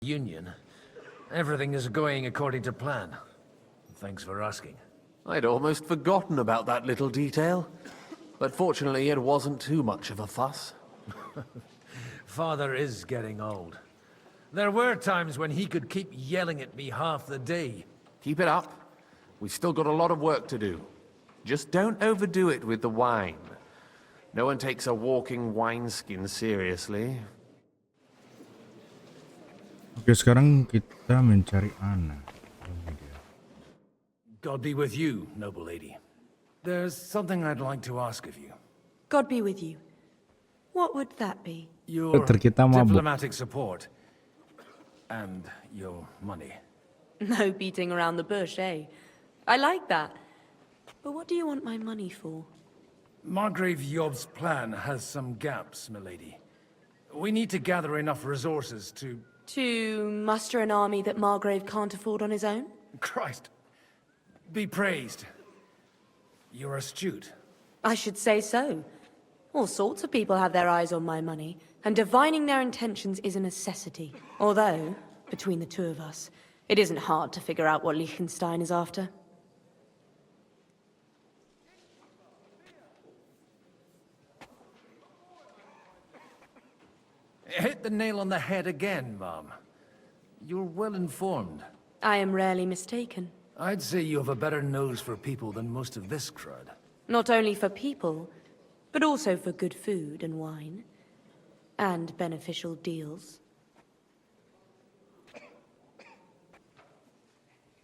Union. Everything is going according to plan. Thanks for asking. I'd almost forgotten about that little detail. But fortunately, it wasn't too much of a fuss. Father is getting old. There were times when he could keep yelling at me half the day. Keep it up. We've still got a lot of work to do. Just don't overdo it with the wine. No one takes a walking wineskin seriously. Oke, sekarang kita mencari Anna. Ini dia. God be with you, noble lady. There's something I'd like to ask of you. God be with you. What would that be? Your Dokter, kita mabuk. diplomatic support. And your money. No beating around the bush, eh? I like that. But what do you want my money for? Margrave Yob's plan has some gaps, milady. We need to gather enough resources to... To muster an army that Margrave can't afford on his own? Christ. Be praised. You're astute. I should say so. All sorts of people have their eyes on my money, and divining their intentions is a necessity. Although, between the two of us, it isn't hard to figure out what Liechtenstein is after. Hit the nail on the head again, Mom. You're well informed. I am rarely mistaken. I'd say you have a better nose for people than most of this crowd. Not only for people, but also for good food and wine. And beneficial deals.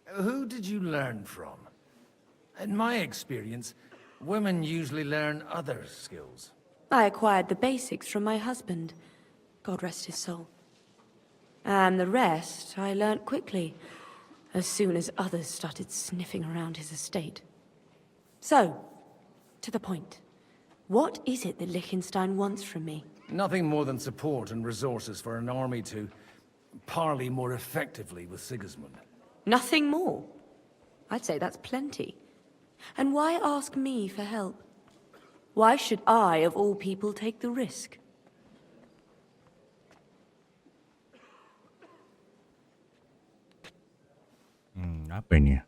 Who did you learn from? In my experience, women usually learn other skills. I acquired the basics from my husband. God rest his soul. And the rest I learnt quickly, as soon as others started sniffing around his estate. So, to the point. What is it that Liechtenstein wants from me? Nothing more than support and resources for an army to parley more effectively with Sigismund. Nothing more? I'd say that's plenty. And why ask me for help? Why should I, of all people, take the risk? Apa ini ya?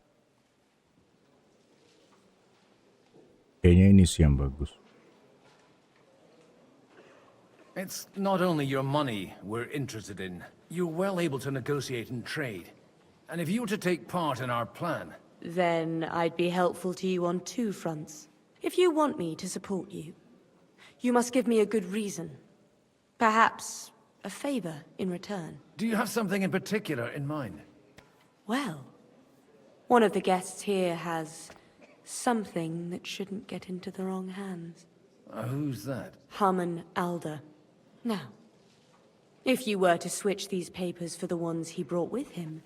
Kayaknya ini sih yang bagus. It's not only your money we're interested in. You're well able to negotiate and trade. And if you were to take part in our plan... Then I'd be helpful to you on two fronts. If you want me to support you, you must give me a good reason. Perhaps a favor in return. Do you have something in particular in mind? Well, one of the guests here has something that shouldn't get into the wrong hands. Who's that? Harman Alder. Now, if you were to switch these papers for the ones he brought with him,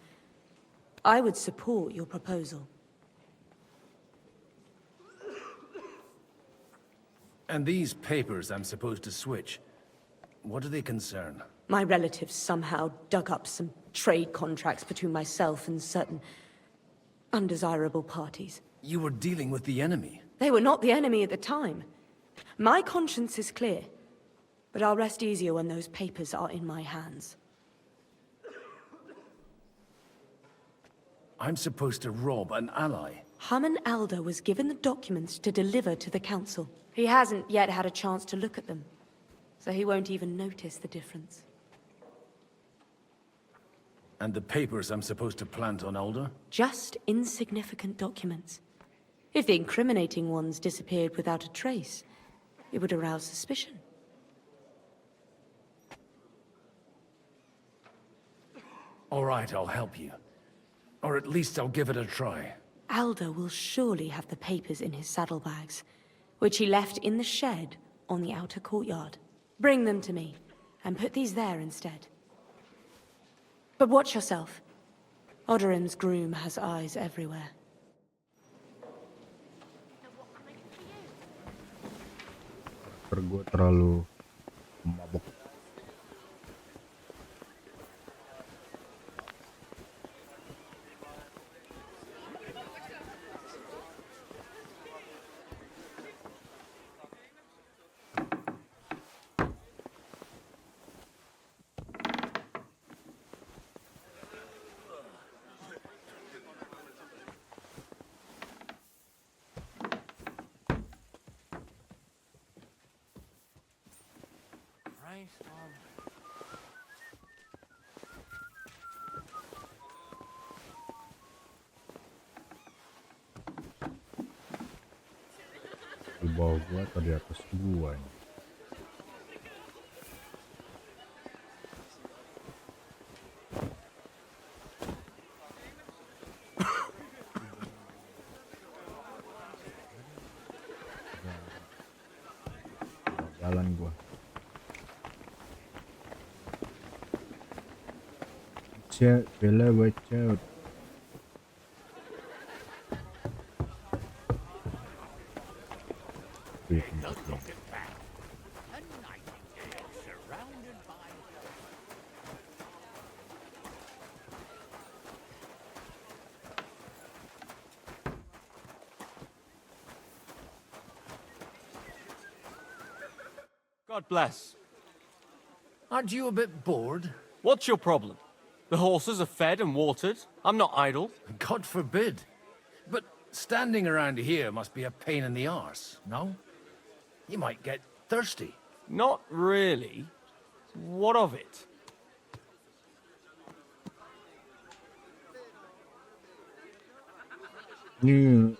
I would support your proposal. And these papers I'm supposed to switch, what do they concern? My relatives somehow dug up some trade contracts between myself and certain undesirable parties. You were dealing with the enemy. They were not the enemy at the time. My conscience is clear, but I'll rest easier when those papers are in my hands. I'm supposed to rob an ally. Harman Alder was given the documents to deliver to the council. He hasn't yet had a chance to look at them, so he won't even notice the difference. And the papers I'm supposed to plant on Alder? Just insignificant documents. If the incriminating ones disappeared without a trace, it would arouse suspicion. All right, I'll help you. Or at least I'll give it a try. Alder will surely have the papers in his saddlebags, which he left in the shed on the outer courtyard. Bring them to me, and put these there instead. But watch yourself. Odorim's groom has eyes everywhere. Gue terlalu mabuk. bawah gua atau di atas gua nih? Jalan gua. Cek, bela baca. God bless. Aren't you a bit bored? What's your problem? The horses are fed and watered. I'm not idle. God forbid. But standing around here must be a pain in the arse, no? You might get thirsty. Not really. What of it? Ini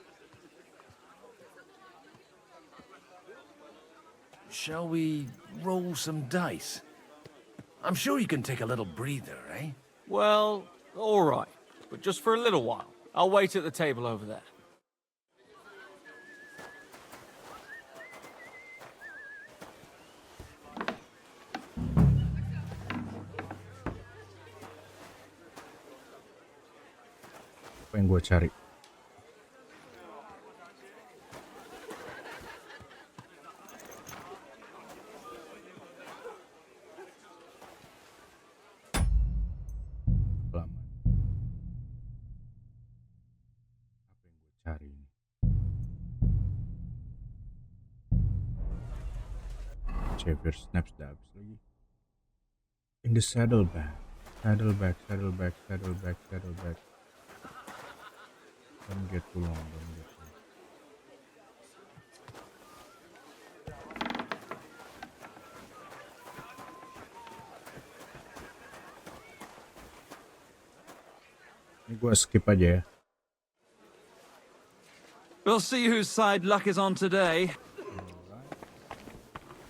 Shall we roll some dice? I'm sure you can take a little breather, eh? Well, all right. But just for a little while. I'll wait at the table over there. apa yang gua cari? Lama. Apa yang gua cari ini? Xavier snaps dabs lagi. In the saddlebag. Saddlebag. Don't get too long, don't get too long. Ini gua skip aja ya. We'll see whose side luck is on today.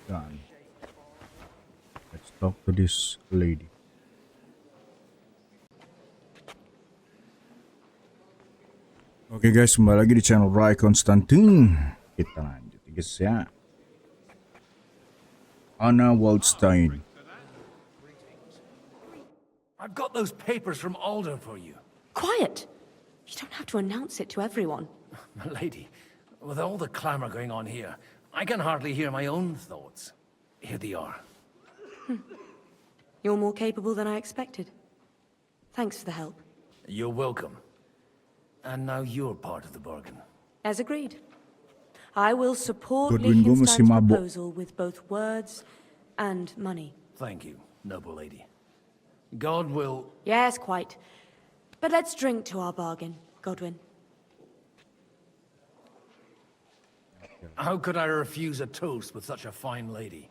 Done. Let's talk to this lady. Oke guys, kembali lagi di channel Rai Konstantin. Kita lanjut guys ya. Anna Waldstein. I've got those papers from Alder for you. Quiet! You don't have to announce it to everyone. My lady, with all the clamor going on here, I can hardly hear my own thoughts. Here they are. You're more capable than I expected. Thanks for the help. You're welcome. And now you're part of the bargain. As agreed. I will support Godwin, gua masih Liechtenstein's mabuk. proposal with both words and money. Thank you, noble lady. God will... Yes, quite. But let's drink to our bargain, Godwin. How could I refuse a toast with such a fine lady?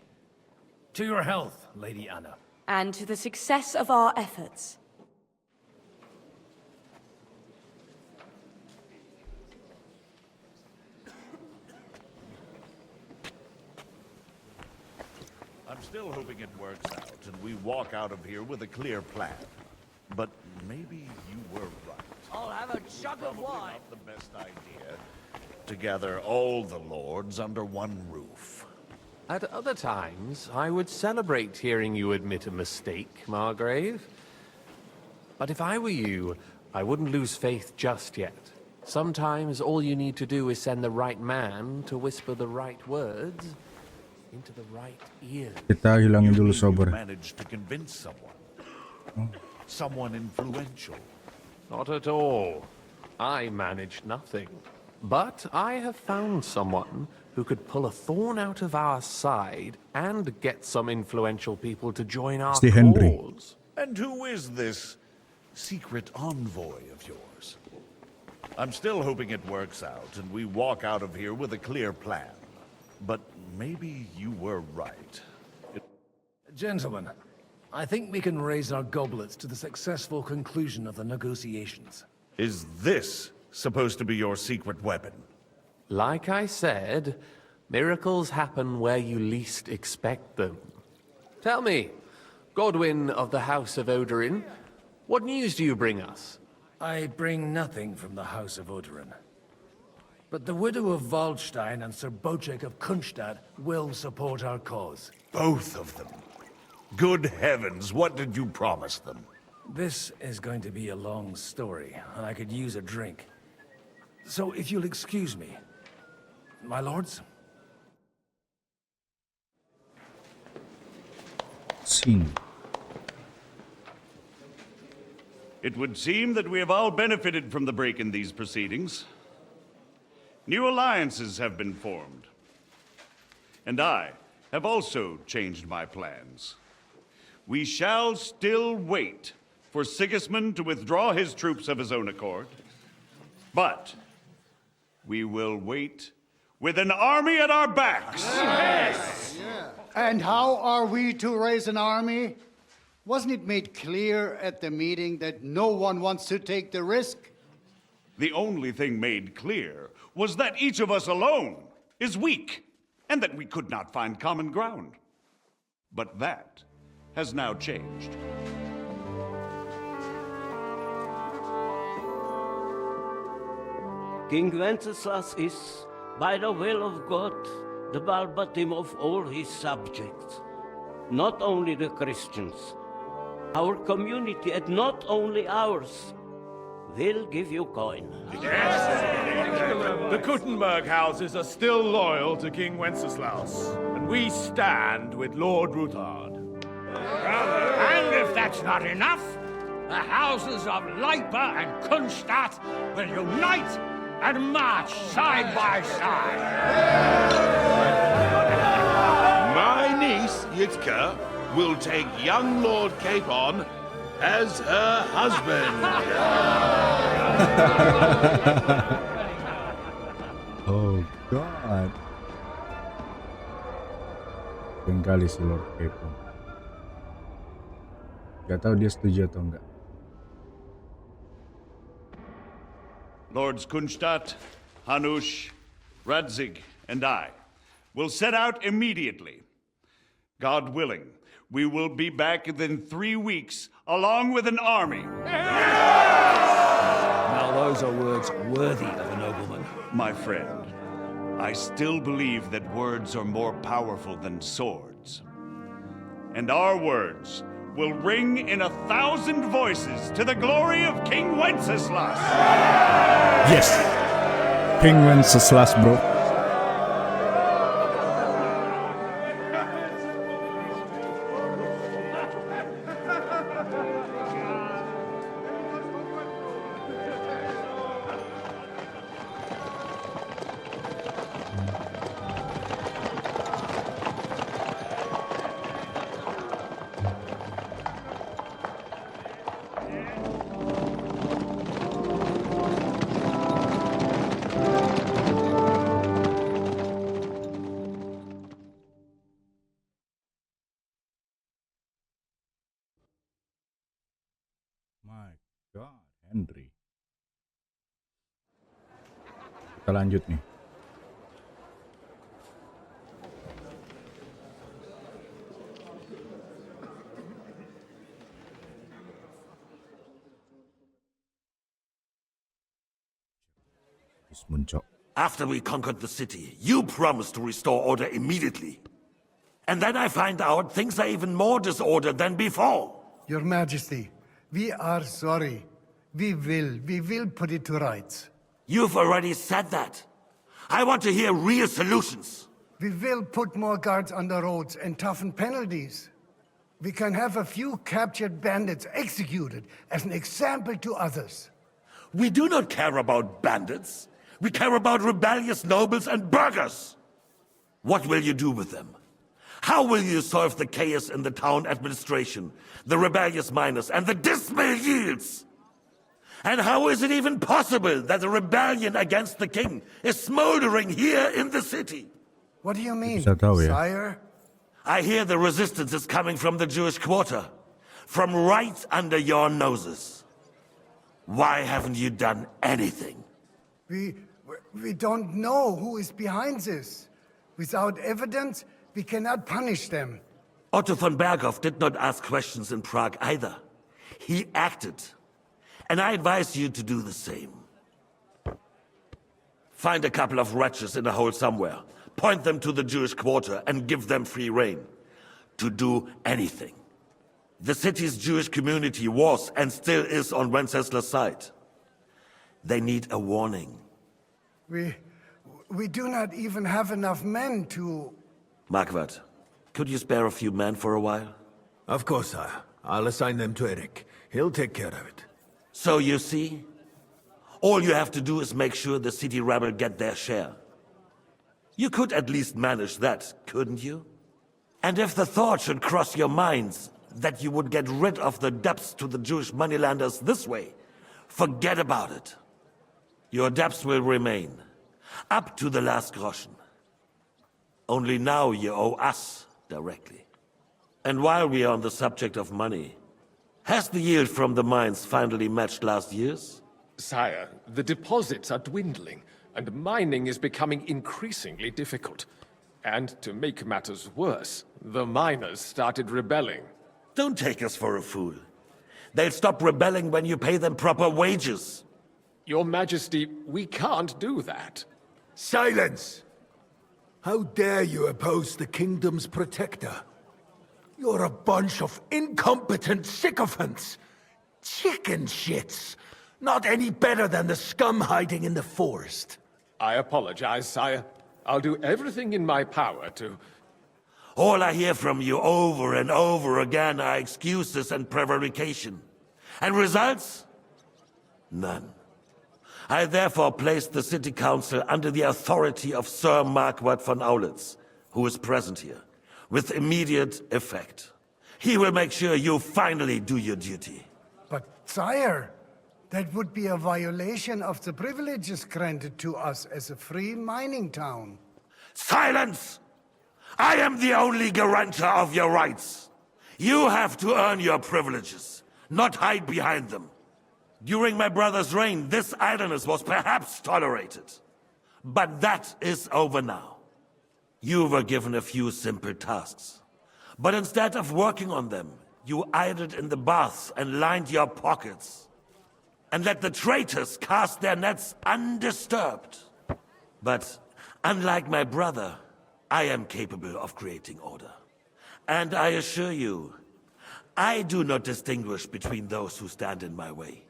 To your health, Lady Anna. And to the success of our efforts. I'm still hoping it works out and we walk out of here with a clear plan. But maybe you were right. I'll have a jug of Probably wine. not the best idea to gather all the lords under one roof. At other times, I would celebrate hearing you admit a mistake, Margrave. But if I were you, I wouldn't lose faith just yet. Sometimes all you need to do is send the right man to whisper the right words into the right ears. Kita hilangin You dulu mean sober. you managed to convince someone. Someone influential. Not at all. I managed nothing. But I have found someone who could pull a thorn out of our side and get some influential people to join our Stay Henry. cause. And who is this secret envoy of yours? I'm still hoping it works out and we walk out of here with a clear plan. But maybe you were right. Gentlemen, I think we can raise our goblets to the successful conclusion of the negotiations. Is this supposed to be your secret weapon? Like I said, Miracles happen where you least expect them. Tell me, Godwin of the House of Odorin, what news do you bring us? I bring nothing from the House of Odorin. But the widow of Waldstein and Sir Bocek of Kunstadt will support our cause. Both of them. Good heavens, what did you promise them? This is going to be a long story, and I could use a drink. So if you'll excuse me. My lords? Scene. It would seem that we have all benefited from the break in these proceedings. New alliances have been formed. And I have also changed my plans. We shall still wait for Sigismund to withdraw his troops of his own accord. But we will wait with an army at our backs. Yes! And how are we to raise an army? Wasn't it made clear at the meeting that no one wants to take the risk? The only thing made clear was that each of us alone is weak, and that we could not find common ground. But that has now changed. King Wenceslas is, by the will of God, the Balbatim of all his subjects. Not only the Christians, our community, and not only ours, will give you coin. The Kuttenberg houses are still loyal to King Wenceslaus, and we stand with Lord Ruthard. And if that's not enough, the houses of Leipa and Kunstadt will unite and march side by side. My niece, Yitka, will take young Lord Capon as her husband. Oh God. Kali si Lord Capon. Gak tahu dia setuju atau enggak. Lords Kunstadt, Hanush, Radzig, and I will set out immediately. God willing, we will be back within 3 weeks, along with an army. Now those are words worthy of a nobleman. My friend, I still believe that words are more powerful than swords. And our words will ring in 1,000 voices to the glory of King Wenceslas. Yes. King Wenceslas, bro. My God, Henry. Kita lanjut nih. After we conquered the city, you promised to restore order immediately. And then I find out things are even more disordered than before. Your Majesty, we are sorry. We will put it to rights. You've already said that. I want to hear real solutions. We will put more guards on the roads and toughen penalties. We can have a few captured bandits executed as an example to others. We do not care about bandits. We care about rebellious nobles and burghers. What will you do with them? How will you solve the chaos in the town administration, the rebellious miners, and the dismal yields? And how is it even possible that a rebellion against the king is smoldering here in the city? What do you mean, tahu ya. sire? I hear the resistance is coming from the Jewish quarter, from right under your noses. Why haven't you done anything? We don't know who is behind this. Without evidence, we cannot punish them. Otto von Berghoff did not ask questions in Prague either. He acted. And I advise you to do the same. Find a couple of wretches in a hole somewhere, point them to the Jewish quarter, and give them free rein to do anything. The city's Jewish community was and still is on Wencesla's side. They need a warning. We do not even have enough men to... Marquardt, could you spare a few men for a while? Of course, sire. I'll assign them to Eric. He'll take care of it. So you see, all you have to do is make sure the city rebel get their share. You could at least manage that, couldn't you? And if the thought should cross your minds that you would get rid of the debts to the Jewish moneylenders this way, forget about it. Your debts will remain, up to the last groschen. Only now you owe us directly. And while we are on the subject of money, has the yield from the mines finally matched last year's? Sire, the deposits are dwindling, and mining is becoming increasingly difficult. And to make matters worse, the miners started rebelling. Don't take us for a fool. They'll stop rebelling when you pay them proper wages. Your Majesty, we can't do that. Silence! How dare you oppose the kingdom's protector? You're a bunch of incompetent sycophants! Chicken shits! Not any better than the scum hiding in the forest. I apologize, sire. I'll do everything in my power to... All I hear from you over and over again are excuses and prevarication. And results? None. I therefore place the City Council under the authority of Sir Marquardt von Aulitz, who is present here, with immediate effect. He will make sure you finally do your duty. But, sire, that would be a violation of the privileges granted to us as a free mining town. Silence! I am the only guarantor of your rights. You have to earn your privileges, not hide behind them. During my brother's reign, this idleness was perhaps tolerated. But that is over now. You were given a few simple tasks. But instead of working on them, you idled in the baths and lined your pockets. And let the traitors cast their nets undisturbed. But unlike my brother, I am capable of creating order. And I assure you, I do not distinguish between those who stand in my way.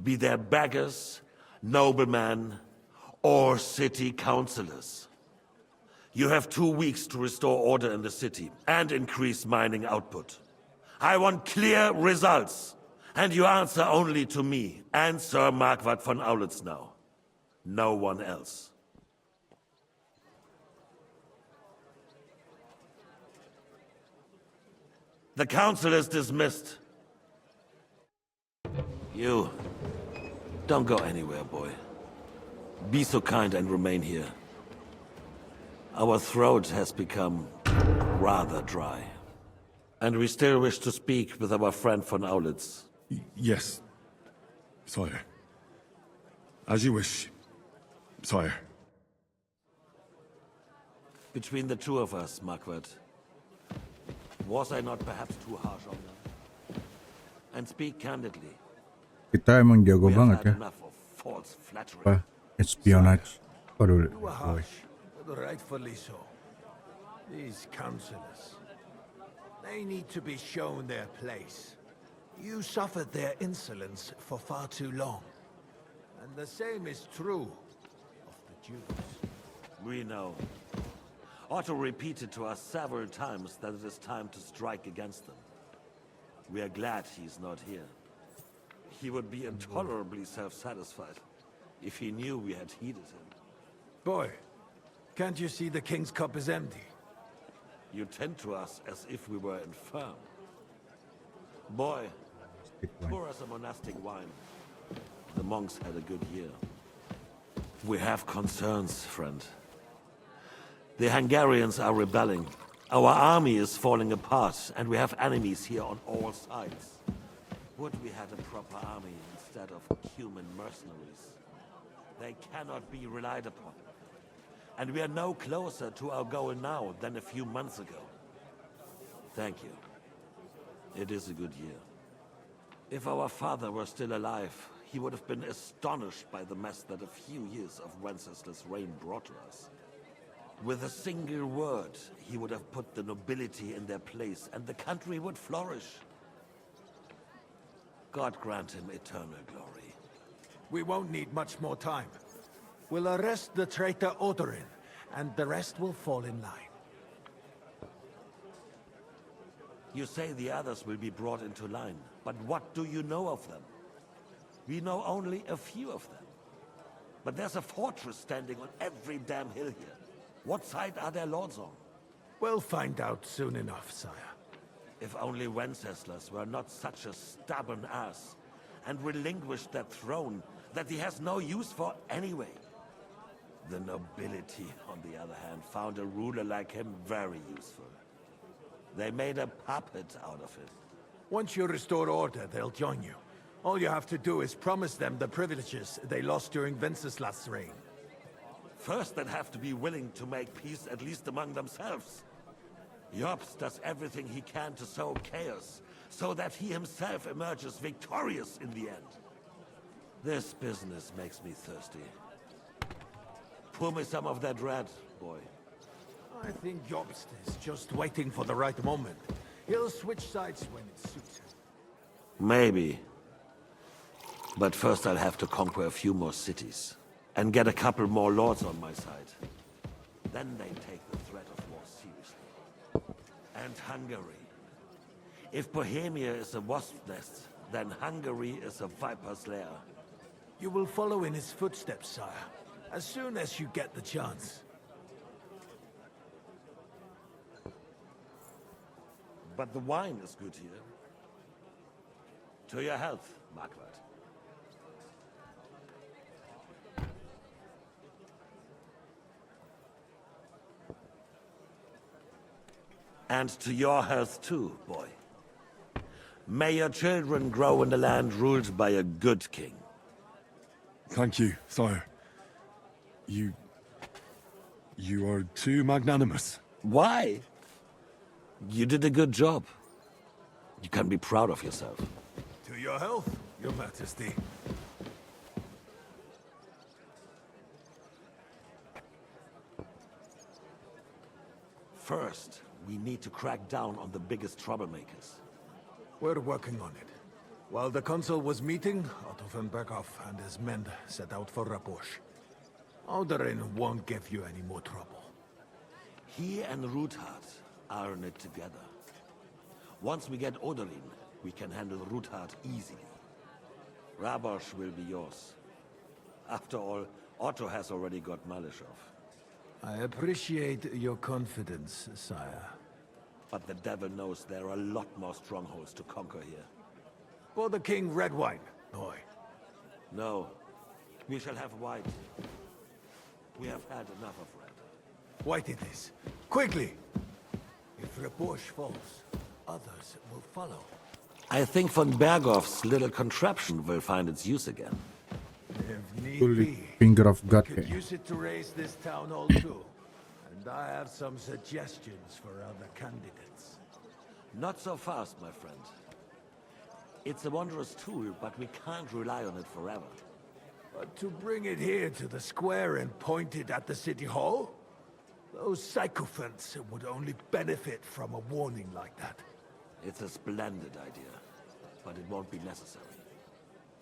Be they beggars, noblemen, or city councillors. You have 2 weeks to restore order in the city and increase mining output. I want clear results, and you answer only to me and Sir Marquardt von Aulitz now. No one else. The council is dismissed. You, don't go anywhere, boy. Be so kind and remain here. Our throat has become rather dry. And we still wish to speak with our friend von Aulitz. Yes, sire. As you wish, sire. Between the two of us, Marquardt, was I not perhaps too harsh on them? And speak candidly. Kita emang jago banget ya. False flattery. Apa? Espionage. Waduh. You are harsh, but rightfully so. These councillors, they need to be shown their place. You suffered their insolence for far too long. And the same is true of the Jews. We know. Otto repeated to us several times that it is time to strike against them. We are glad he's not here. He would be intolerably self-satisfied if he knew we had heeded him. Boy, can't you see the king's cup is empty? You tend to us as if we were infirm. Boy, pour us a monastic wine. The monks had a good year. We have concerns, friend. The Hungarians are rebelling. Our army is falling apart, and we have enemies here on all sides. Would we had a proper army instead of human mercenaries? They cannot be relied upon. And we are no closer to our goal now than a few months ago. Thank you. It is a good year. If our father were still alive, he would have been astonished by the mess that a few years of Wenceslaus' reign brought to us. With a single word, he would have put the nobility in their place, and the country would flourish. God grant him eternal glory. We won't need much more time. We'll arrest the traitor Odorin, and the rest will fall in line. You say the others will be brought into line, but what do you know of them? We know only a few of them. But there's a fortress standing on every damn hill here. What side are their lords on? We'll find out soon enough, sire. If only Wenceslas were not such a stubborn ass, and relinquished that throne that he has no use for anyway. The nobility, on the other hand, found a ruler like him very useful. They made a puppet out of him. Once you restore order, they'll join you. All you have to do is promise them the privileges they lost during Wenceslas' reign. First, they'd have to be willing to make peace at least among themselves. Jobst does everything he can to sow chaos, so that he himself emerges victorious in the end. This business makes me thirsty. Pour me some of that red, boy. I think Jobst is just waiting for the right moment. He'll switch sides when it suits him. Maybe. But first I'll have to conquer a few more cities. And get a couple more lords on my side. Then they take the threat of war seriously. And Hungary. If Bohemia is a wasp's nest, then Hungary is a viper's lair. You will follow in his footsteps, sire, as soon as you get the chance. But the wine is good here. To your health, Marquardt. And to your health too, boy. May your children grow in a land ruled by a good king. Thank you, sire. You are too magnanimous. Why? You did a good job. You can be proud of yourself. To your health, your majesty. First, we need to crack down on the biggest troublemakers. We're working on it. While the consul was meeting, Otto von Berghoff and his men set out for Raposh. Odorin won't give you any more trouble. He and Ruthard are in it together. Once we get Odorin, we can handle Ruthard easily. Rabosh will be yours. After all, Otto has already got Malishov. I appreciate your confidence, sire. But the devil knows there are a lot more strongholds to conquer here. For the king, red wine, boy. No. We shall have white. We have had enough of red. White it is. Quickly! If Raposh falls, others will follow. I think von Berghoff's little contraption will find its use again. If need Fully be, finger of God. could use it to raise this town hall too. And I have some suggestions for other candidates. Not so fast, my friend. It's a wondrous tool, but we can't rely on it forever. But to bring it here to the square and point it at the city hall? Those sycophants would only benefit from a warning like that. It's a splendid idea, but it won't be necessary.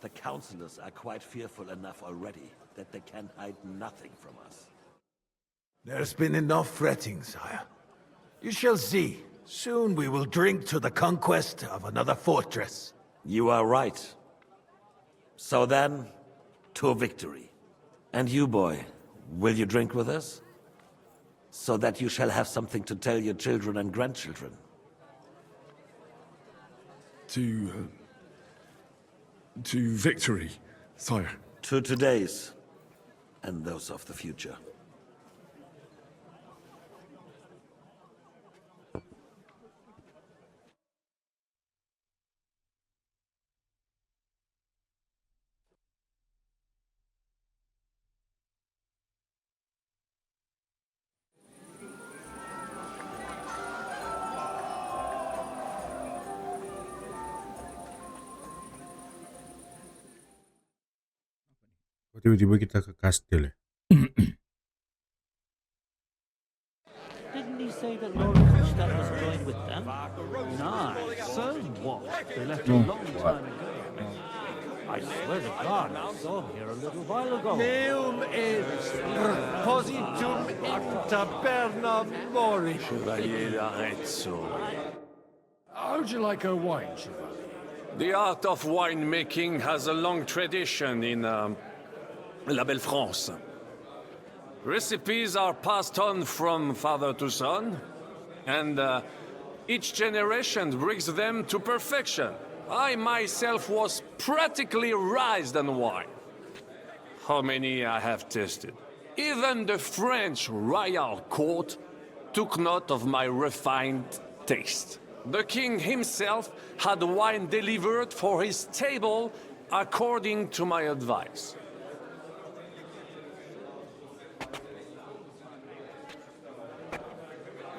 The councillors are quite fearful enough already that they can hide nothing from us. There's been enough fretting, sire. You shall see. Soon we will drink to the conquest of another fortress. You are right. So then, to victory. And you, boy, will you drink with us? So that you shall have something to tell your children and grandchildren. To victory, sire. To today's, and those of the future. Tiba-tiba kita ke kastil ya. Didn't he say that Lord Kronstadt was going with them? Nah, so what? They left a Oh, long time ago. I swear to God, I saw him here a little while ago. Meum et positum inter perna mori. Chevalier d'Arezzo. How'd you like a wine, Chevalier? The art of winemaking has a long tradition in La Belle France. Recipes are passed on from father to son, and each generation brings them to perfection. I myself was practically raised on wine. How many I have tasted. Even the French royal court took note of my refined taste. The king himself had wine delivered for his table according to my advice.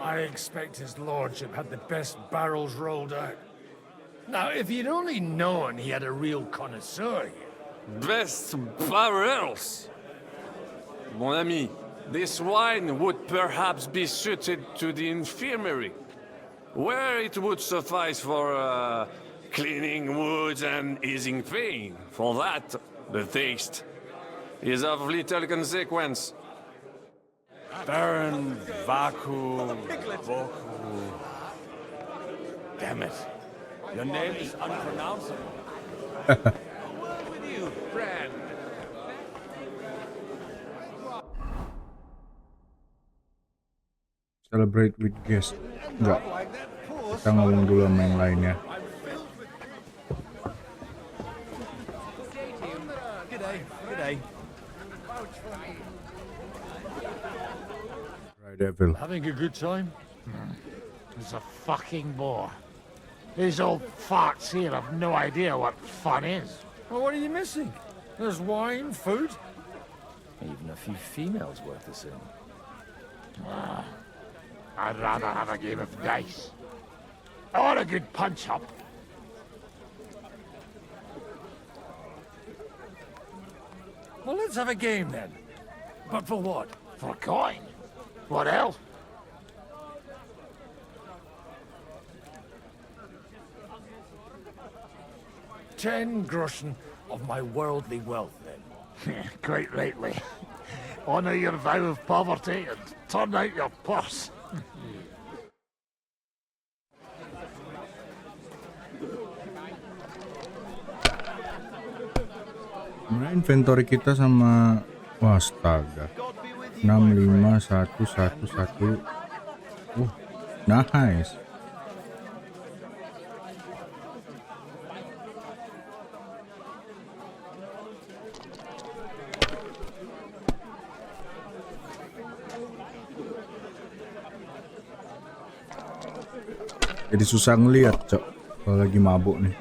I expect his lordship had the best barrels rolled out. Now, if you'd only known he had a real connoisseur here. Best barrels! Mon ami, this wine would perhaps be suited to the infirmary, where it would suffice for cleaning wounds and easing pain. For that, the taste is of little consequence. Baron Vaku. Damn it. Your name is unpronounceable. A word with you, friend. Celebrate with guest. Enggak. Kita ngomong dulu sama yang lainnya. G'day. Right, Devil. Having a good time? It's a fucking bore. These old farts here have no idea what fun is. Well, what are you missing? There's wine, food, even a few females worth the same. I'd rather have a game of dice. Or a good punch-up. Well, let's have a game then. But for what? For coin. What else? $10 groschen of my worldly wealth, then. Quite rightly. Honour your vow of poverty and turn out your purse. Nah, inventory kita sama astaga. 65111. Nice. Jadi susah ngeliat, Cok, kalau lagi mabuk nih.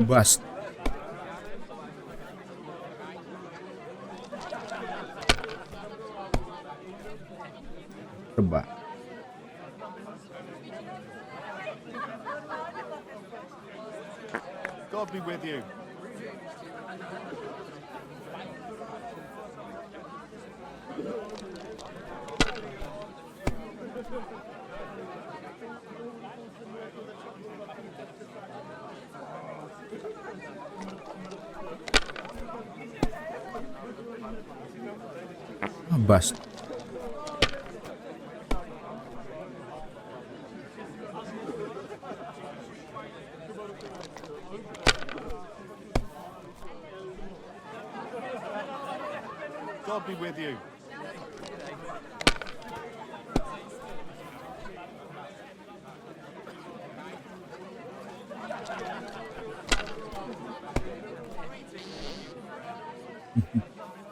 Bust. Tebak. God be with you. Bust. God be with you.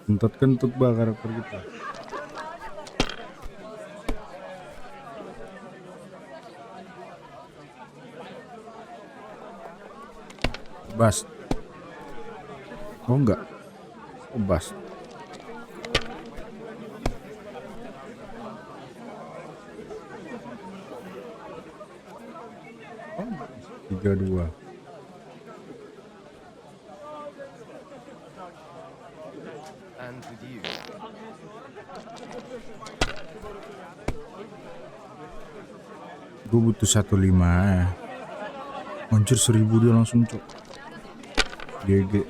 Kentut-kentut bah karakter kita. Bust. Oh enggak. Oh bust. Oh, 3-2. And with you. Gue butuh 1.5 ya. Anjir 1000 dia langsung cok. GG.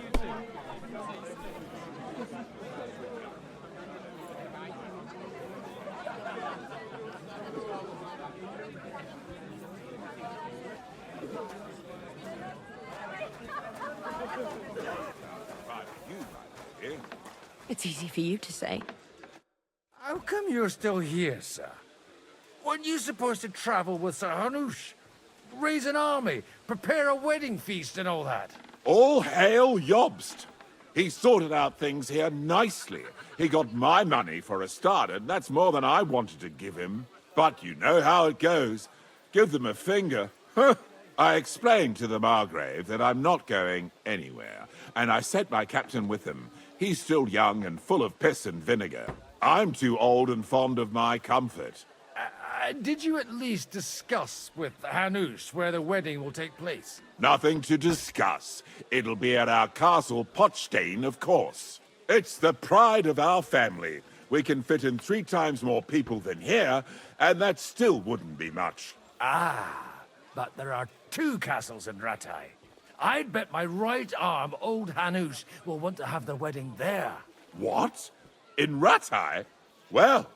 It's easy for you to say. How come you're still here, sir? Weren't you supposed to travel with Sir Hanush? Raise an army, prepare a wedding feast and all that? All hail Yobst. He sorted out things here nicely. He got my money for a start, and that's more than I wanted to give him. But you know how it goes. Give them a finger. I explained to the Margrave that I'm not going anywhere, and I sent my captain with him. He's still young and full of piss and vinegar. I'm too old and fond of my comfort. Did you at least discuss with Hanush where the wedding will take place? Nothing to discuss. It'll be at our castle Potsdam, of course. It's the pride of our family. We can fit in 3 times more people than here, and that still wouldn't be much. Ah, but there are 2 castles in Rattay. I'd bet my right arm old Hanush will want to have the wedding there. What? In Rattay? Well,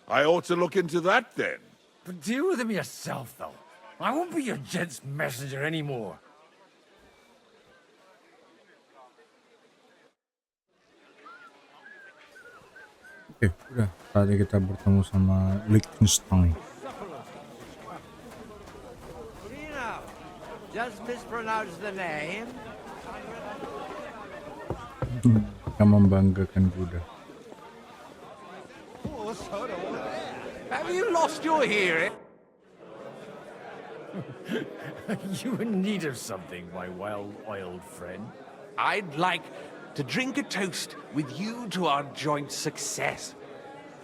I ought to look into that then. But deal with him yourself, though. I won't be your gent's messenger anymore. Oke, udah. Saatnya kita bertemu sama Liechtenstein. Just mispronounce the name. Kita membanggakan kuda. Have you lost your hearing? You in need of something, my well-oiled friend? I'd like to drink a toast with you to our joint success.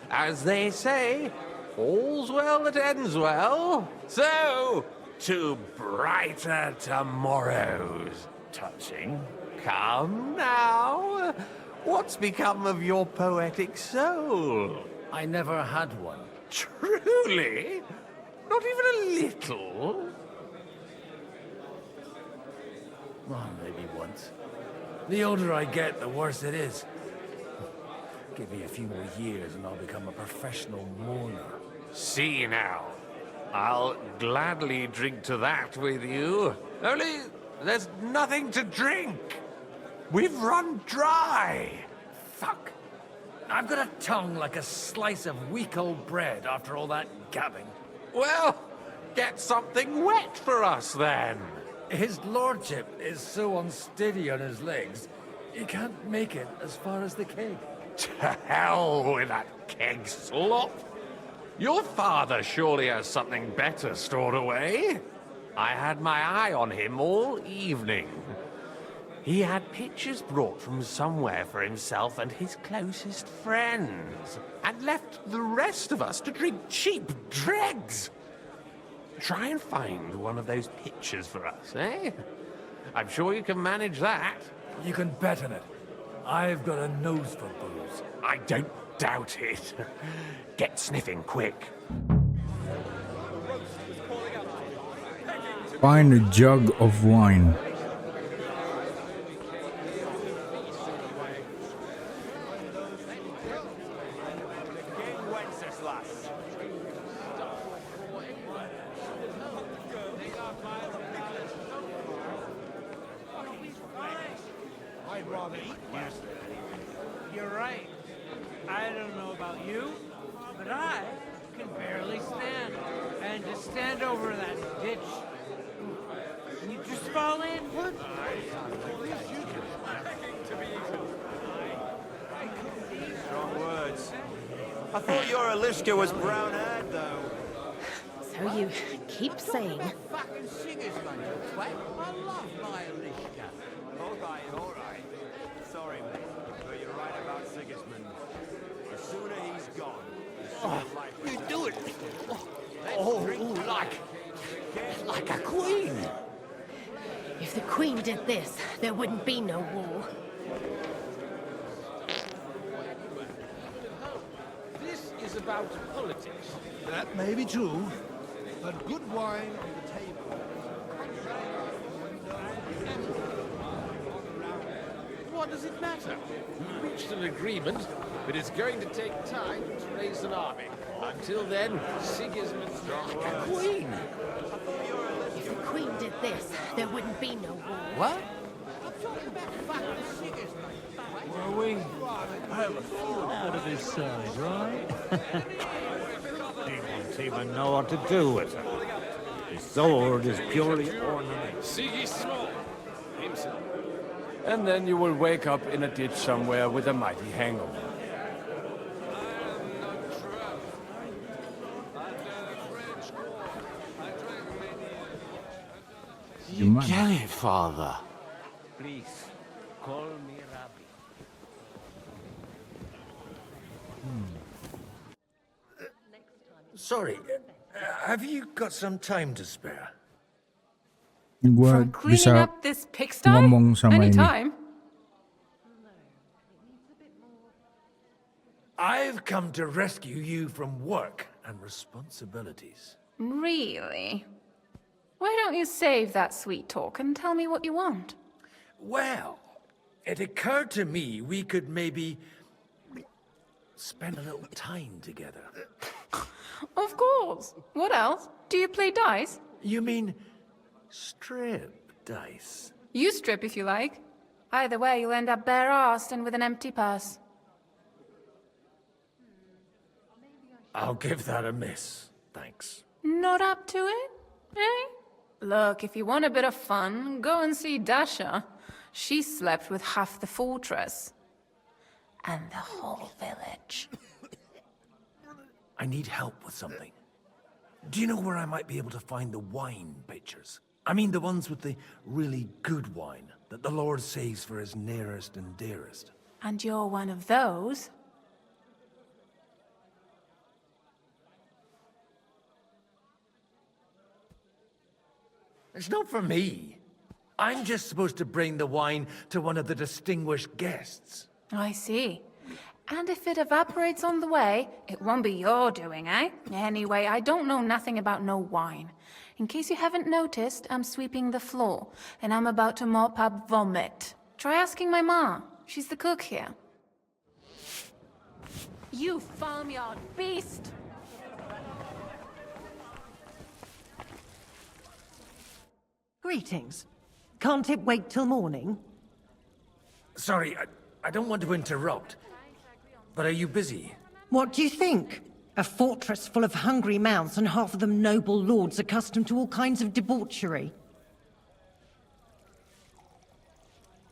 As they say, all's well that ends well. So, to brighter tomorrows. Touching. Come now. What's become of your poetic soul? I never had one. Truly? Not even a little? Well, maybe once. The older I get, the worse it is. Give me a few more years and I'll become a professional mourner. See now. I'll gladly drink to that with you. Only there's nothing to drink. We've run dry. Fuck. I've got a tongue like a slice of weak old bread after all that gabbing. Well, get something wet for us then. His lordship is so unsteady on his legs, he can't make it as far as the keg. To hell with that keg slop. Your father surely has something better stored away. I had my eye on him all evening. He had pictures brought from somewhere for himself and his closest friends, and left the rest of us to drink cheap dregs. Try and find one of those pictures for us, eh? I'm sure you can manage that. You can bet on it. I've got a nose for booze. I don't doubt it. Get sniffing quick. Find a jug of wine. You're right. I don't know about you, but I can barely stand. And to stand over that ditch, you just fall in. What? Strong words. I thought your Alishka was brown-haired, though. So you keep saying. Fucking singers, mate. I love my Alicia. All right. Sorry, mate, but you're right about Sigismund. The sooner he's gone, the sooner life... You do it. Like a queen. If the Queen did this, there wouldn't be no war. This is about politics. That may be true, but good wine on the table. What does it matter? We reached an agreement, but it's going to take time to raise an army. Until then, Sigismund's like a queen. If the Queen did this, there wouldn't be no war. What? I'm talking about fucking singers, mate. Were we? I have a thorn out of his side, right? He won't even know what to do with it. His sword is purely ornamental. Sigismund himself. And then you will wake up in a ditch somewhere with a mighty hangover. You get it, Father. Please, call me Rabbi. Sorry, have you got some time to spare? Gua Cleaning bisa up this pigsty? ngomong sama ini. Anytime. I've come to rescue you from work and responsibilities. Really? Why don't you save that sweet talk and tell me what you want? Well, it occurred to me we could maybe spend a little time together. Of course. What else? Do you play dice? You mean strip dice? You strip if you like. Either way, you'll end up bare-assed and with an empty purse. I'll give that a miss, thanks. Not up to it? Eh? Look, if you want a bit of fun, go and see Dasha. She slept with half the fortress. And the whole village. I need help with something. Do you know where I might be able to find the wine pitchers? I mean the ones with the really good wine that the Lord saves for his nearest and dearest. And you're one of those? It's not for me. I'm just supposed to bring the wine to one of the distinguished guests. I see. And if it evaporates on the way, it won't be your doing, eh? Anyway, I don't know nothing about no wine. In case you haven't noticed, I'm sweeping the floor, and I'm about to mop up vomit. Try asking my ma. She's the cook here. You farmyard beast! Greetings. Can't it wait till morning? Sorry, I don't want to interrupt, but are you busy? What do you think? A fortress full of hungry mouths and half of them noble lords accustomed to all kinds of debauchery.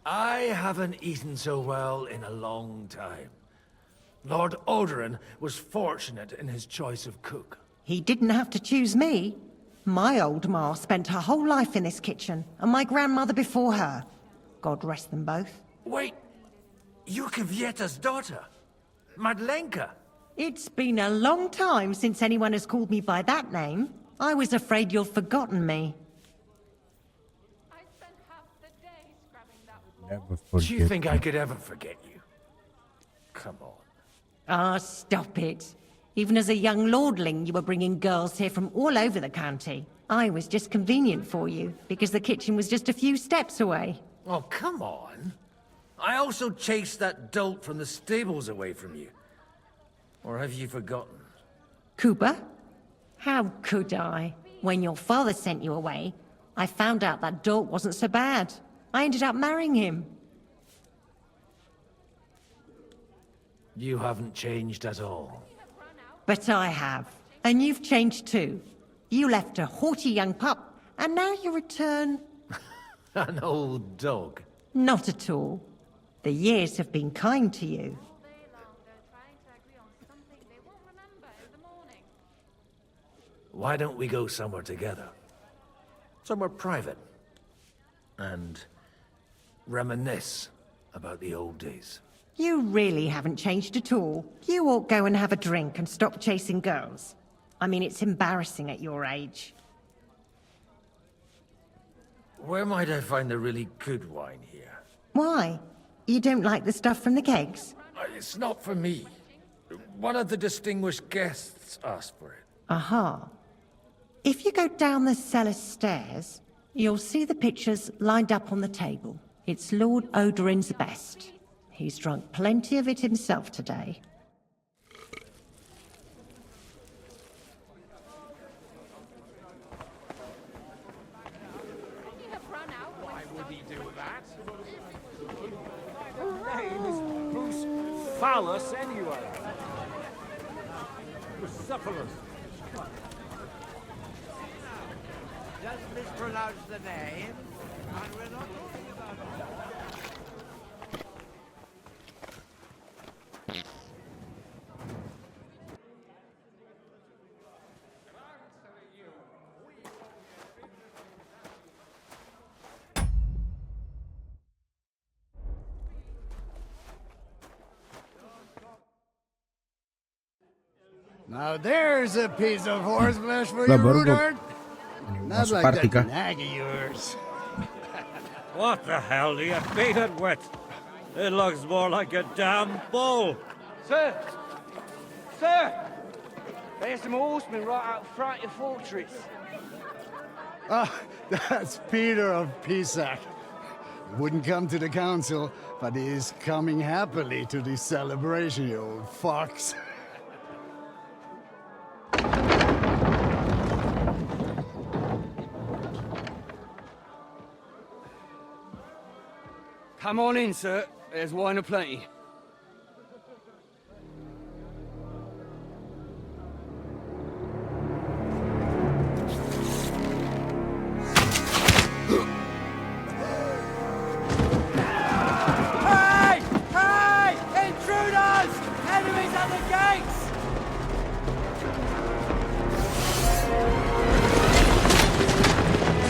I haven't eaten so well in a long time. Lord Odoran was fortunate in his choice of cook. He didn't have to choose me. My old ma spent her whole life in this kitchen, and my grandmother before her. God rest them both. Wait, you're Kvieta's daughter, Madlenka. It's been a long time since anyone has called me by that name. I was afraid you'd forgotten me. Never Do you forget think me. I could ever forget you? Come on. Ah, stop it. Even as a young lordling, you were bringing girls here from all over the county. I was just convenient for you, because the kitchen was just a few steps away. Oh, come on. I also chased that dolt from the stables away from you. Or have you forgotten? Cooper? How could I? When your father sent you away, I found out that dolt wasn't so bad. I ended up marrying him. You haven't changed at all. But I have. And you've changed too. You left a haughty young pup, and now you return... An old dog. Not at all. The years have been kind to you. Why don't we go somewhere together? Somewhere private. And reminisce about the old days. You really haven't changed at all. You ought go and have a drink and stop chasing girls. I mean, it's embarrassing at your age. Where might I find the really good wine here? Why? You don't like the stuff from the kegs? It's not for me. One of the distinguished guests asked for it. Aha. If you go down the cellar stairs, you'll see the pictures lined up on the table. It's Lord Odorin's best. He's drunk plenty of it himself today. Why would he do that? Her name is Bruce Phallus, anyway. Bucephalus. Just mispronounce the name, and we're not talking about it. Now there's a piece of horseflesh for Lah, you, baru gua- Rudolph. Not masuk like party that kah? nag of yours. What the hell do you beat it with? It looks more like a damn bull. Sir! Sir! There's some horsemen right out front of your fortress. Ah, that's Peter of Pisac. Wouldn't come to the council, but he is coming happily to the celebration, you old fox. Come on in, sir. There's wine aplenty. Hey! Hey! Intruders! Enemies at the gates!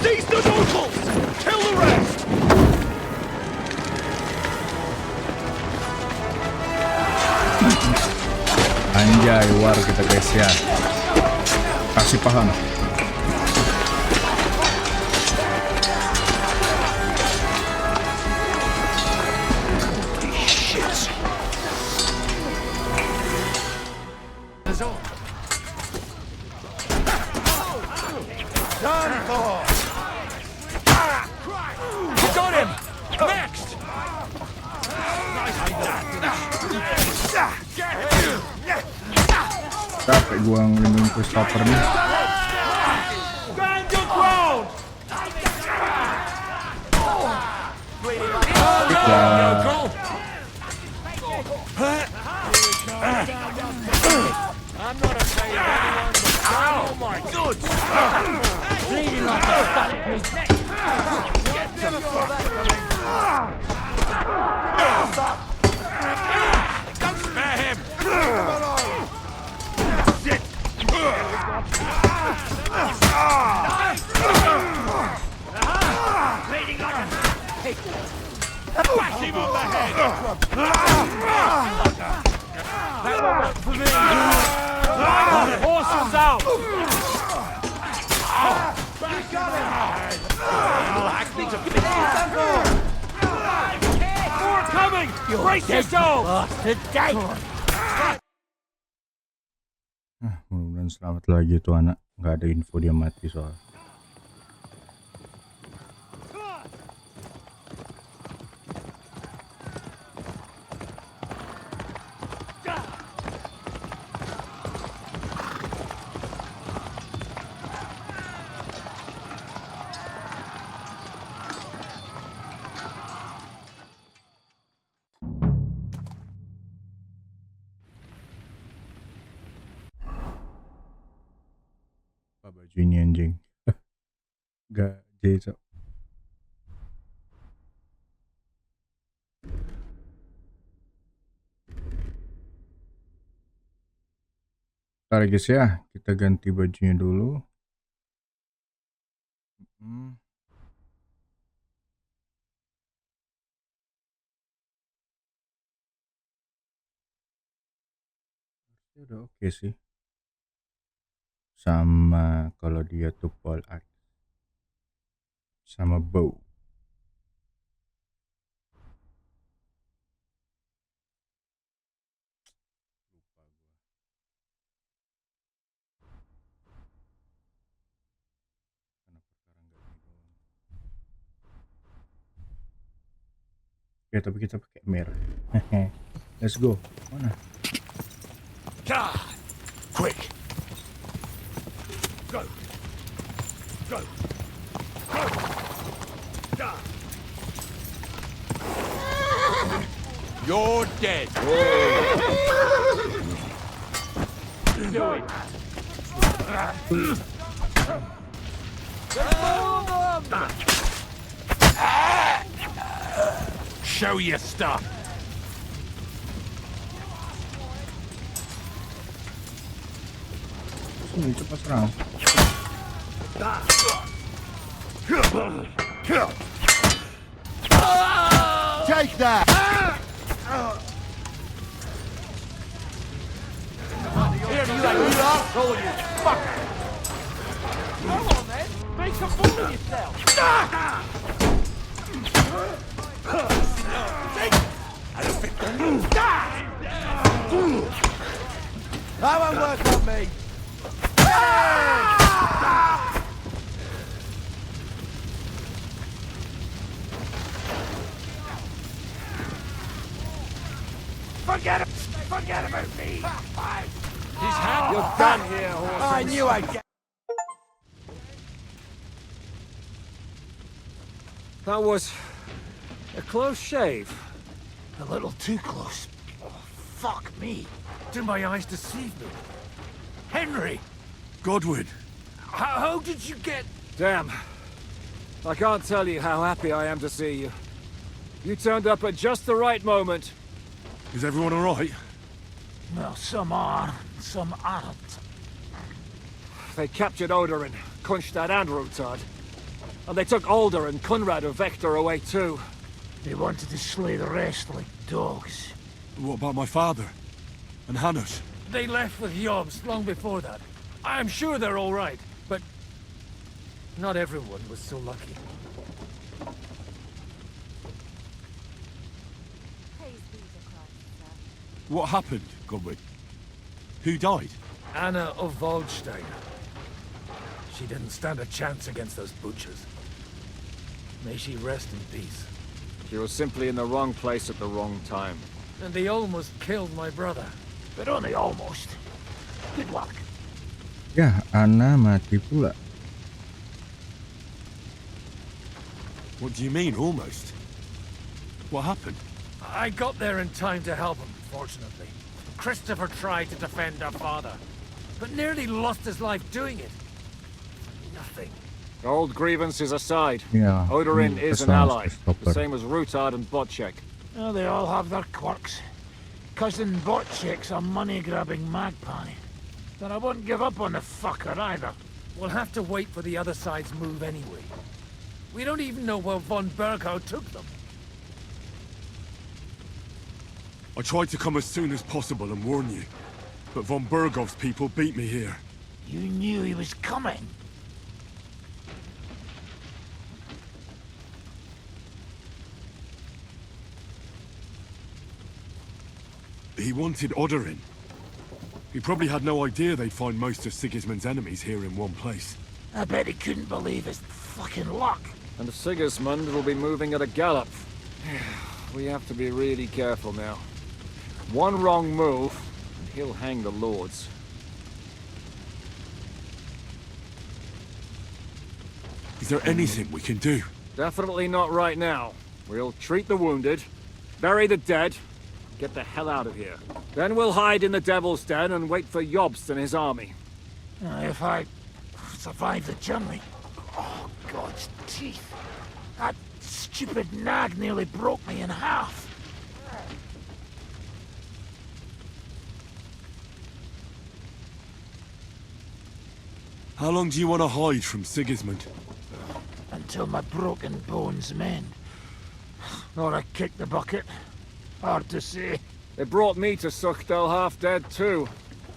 Seize the nobles! Kill the rest! Anjay, war kita guys ya. Kasih paham. Done for! You got him! Next! Capek gua ngelindungin Christopher nih. Stand your ground! I'm not afraid of anyone but oh my goods! Bleeding like a stallion. Get the fuck! Don't spare him! Sit! Bleeding like a pig! Bash him on the head! That will work for me! Horses out! More coming! Brace yourself! Mudah-mudahan selamat lagi tuh anak. Nggak ada info dia mati soal. Apa baju ini anjing? Gak jecok. Bentar guys ya, kita ganti bajunya dulu. Udah oke sih. Sama kalau dia tuh pole axe. Sama bow. Ya tapi kita pakai merah. Let's go. Mana? God! Quick! Go! Go! Go! Die! You're dead. Do it. Show your stuff. Sini cepat serang. Take that! Here you go, you fucker. Come on, then. Make a fool of yourself. That won't work on me. Forget about me. You're done here, horse. I knew I'd get. That was a close shave. A little too close. Oh, fuck me. Did my eyes deceive me? Henry! Godwin! How did you get... Damn. I can't tell you how happy I am to see you. You turned up at just the right moment. Is everyone alright? Well, some are, some aren't. They captured Odorin, Kunstad and Rutard. And they took Alder and Kunrad of Vector away too. They wanted to slay the rest like dogs. What about my father? And Hanush? They left with Yobs long before that. I'm sure they're all right, but... not everyone was so lucky. What happened, Godwin? Who died? Anna of Waldstein. She didn't stand a chance against those butchers. May she rest in peace. She was simply in the wrong place at the wrong time. And they almost killed my brother. But only almost. Good luck. Ya, Anna mati pula. What do you mean, almost? What happened? I got there in time to help him, fortunately. Christopher tried to defend our father, but nearly lost his life doing it. Nothing. Old grievances aside, Yeah, Odorin is an sounds ally, stopper. the same as Rutard and Botchek. Well, they all have their quirks. Cousin Botchek's a money-grabbing magpie. But I wouldn't give up on the fucker either. We'll have to wait for the other side's move anyway. We don't even know where von Berghout took them. I tried to come as soon as possible and warn you, but von Bergov's people beat me here. You knew he was coming. He wanted Odorin. He probably had no idea they'd find most of Sigismund's enemies here in one place. I bet he couldn't believe his fucking luck. And Sigismund will be moving at a gallop. We have to be really careful now. One wrong move, and he'll hang the lords. Is there anything we can do? Definitely not right now. We'll treat the wounded, bury the dead, get the hell out of here. Then we'll hide in the Devil's Den and wait for Jobst and his army. If I survive the journey... Oh, God's teeth. That stupid nag nearly broke me in half. How long do you want to hide from Sigismund? Until my broken bones mend. Or I kick the bucket. Hard to say. They brought me to Suchdale half dead too.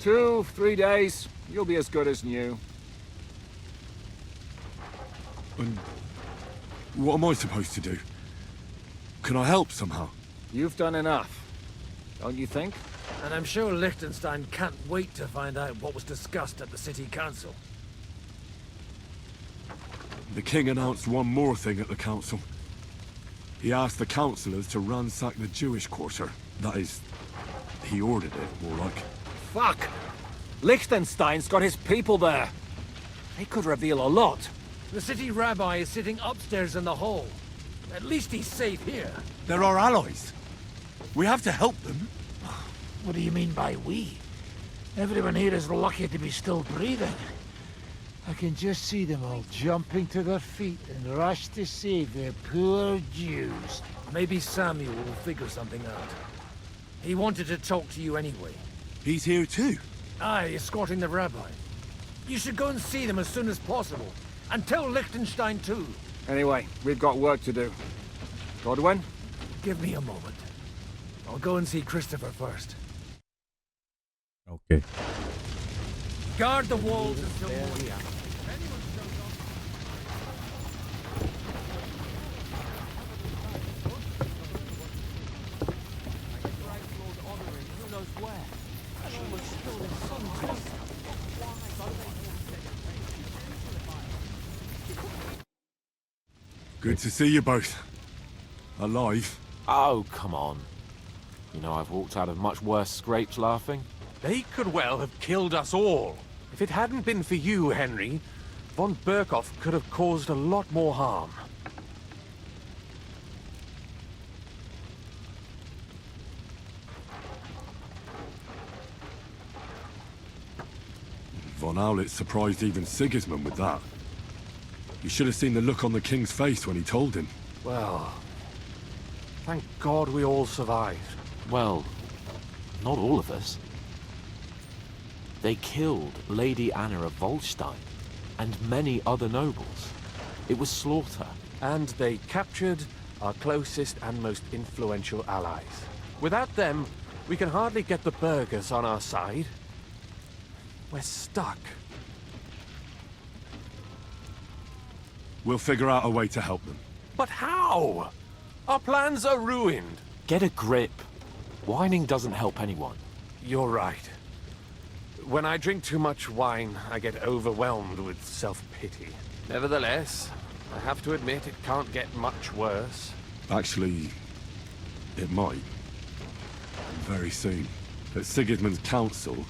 2-3 days, you'll be as good as new. And what am I supposed to do? Can I help somehow? You've done enough, don't you think? And I'm sure Liechtenstein can't wait to find out what was discussed at the city council. The king announced one more thing at the council. He asked the councillors to ransack the Jewish quarter. That is, he ordered it, more like. Fuck! Liechtenstein's got his people there. They could reveal a lot. The city rabbi is sitting upstairs in the hall. At least he's safe here. They're our allies. We have to help them. What do you mean by we? Everyone here is lucky to be still breathing. I can just see them all jumping to their feet and rush to save their poor Jews. Maybe Samuel will figure something out. He wanted to talk to you anyway. He's here too? Aye, escorting the rabbi. You should go and see them as soon as possible. And tell Liechtenstein too. Anyway, we've got work to do. Godwin? Give me a moment. I'll go and see Christopher first. Okay. Guard the walls until morning. Good to see you both. Alive. Oh, come on. You know, I've walked out of much worse scrapes laughing. They could well have killed us all. If it hadn't been for you, Henry, von Berkhoff could have caused a lot more harm. Von Aulitz surprised even Sigismund with that. You should have seen the look on the king's face when he told him. Well, thank God we all survived. Well, not all of us. They killed Lady Anna of Volstein and many other nobles. It was slaughter. And they captured our closest and most influential allies. Without them, we can hardly get the burghers on our side. We're stuck. We'll figure out a way to help them. But how? Our plans are ruined. Get a grip. Whining doesn't help anyone. You're right. When I drink too much wine, I get overwhelmed with self-pity. Nevertheless, I have to admit it can't get much worse. Actually, it might. Very soon. At Sigismund's council,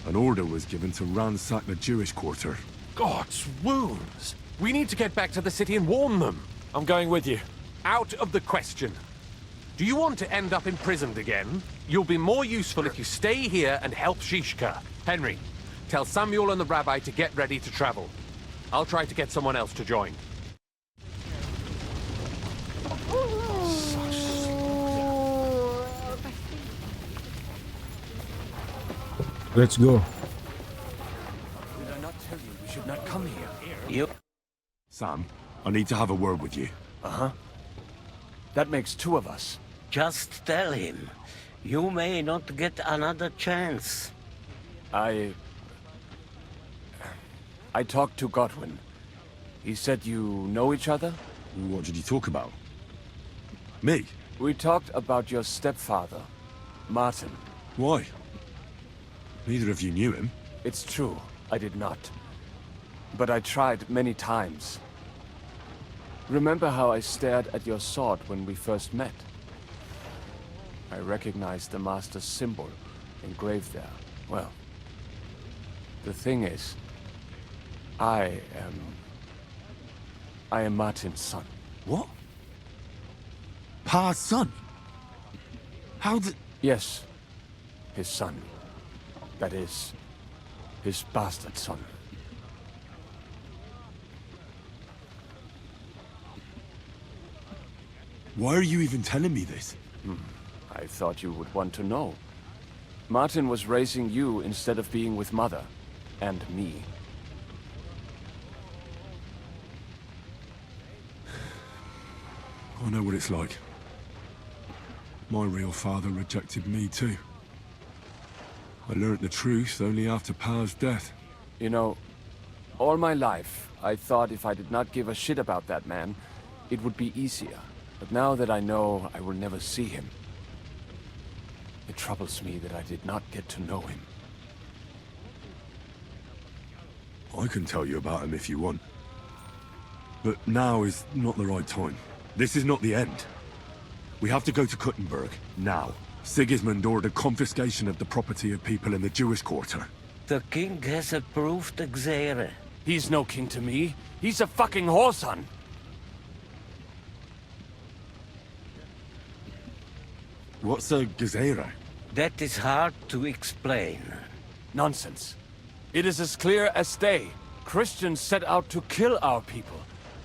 an order was given to ransack the Jewish quarter. God's wounds! We need to get back to the city and warn them. I'm going with you. Out of the question. Do you want to end up imprisoned again? You'll be more useful if you stay here and help Shishka. Henry, tell Samuel and the rabbi to get ready to travel. I'll try to get someone else to join. Let's go. Did I not tell you we should not come here? Yep. Sam, I need to have a word with you. Uh-huh. That makes two of us. Just tell him. You may not get another chance. I talked to Godwin. He said you know each other? What did you talk about? Me? We talked about your stepfather, Martin. Why? Neither of you knew him. It's true, I did not. But I tried many times. Remember how I stared at your sword when we first met? I recognized the Master's symbol engraved there. Well, the thing is, I am Martin's son. What? Pa's son? How did... Yes, his son. That is, his bastard son. Why are you even telling me this? I thought you would want to know. Martin was raising you instead of being with Mother. And me. I know what it's like. My real father rejected me too. I learnt the truth only after Pa's death. You know, all my life, I thought if I did not give a shit about that man, it would be easier. But now that I know I will never see him, it troubles me that I did not get to know him. I can tell you about him if you want. But now is not the right time. This is not the end. We have to go to Kuttenberg, now. Sigismund ordered confiscation of the property of people in the Jewish quarter. The king has approved Xere. He's no king to me. He's a fucking whoreson. What's a Gezera? That is hard to explain. Nonsense. It is as clear as day. Christians set out to kill our people.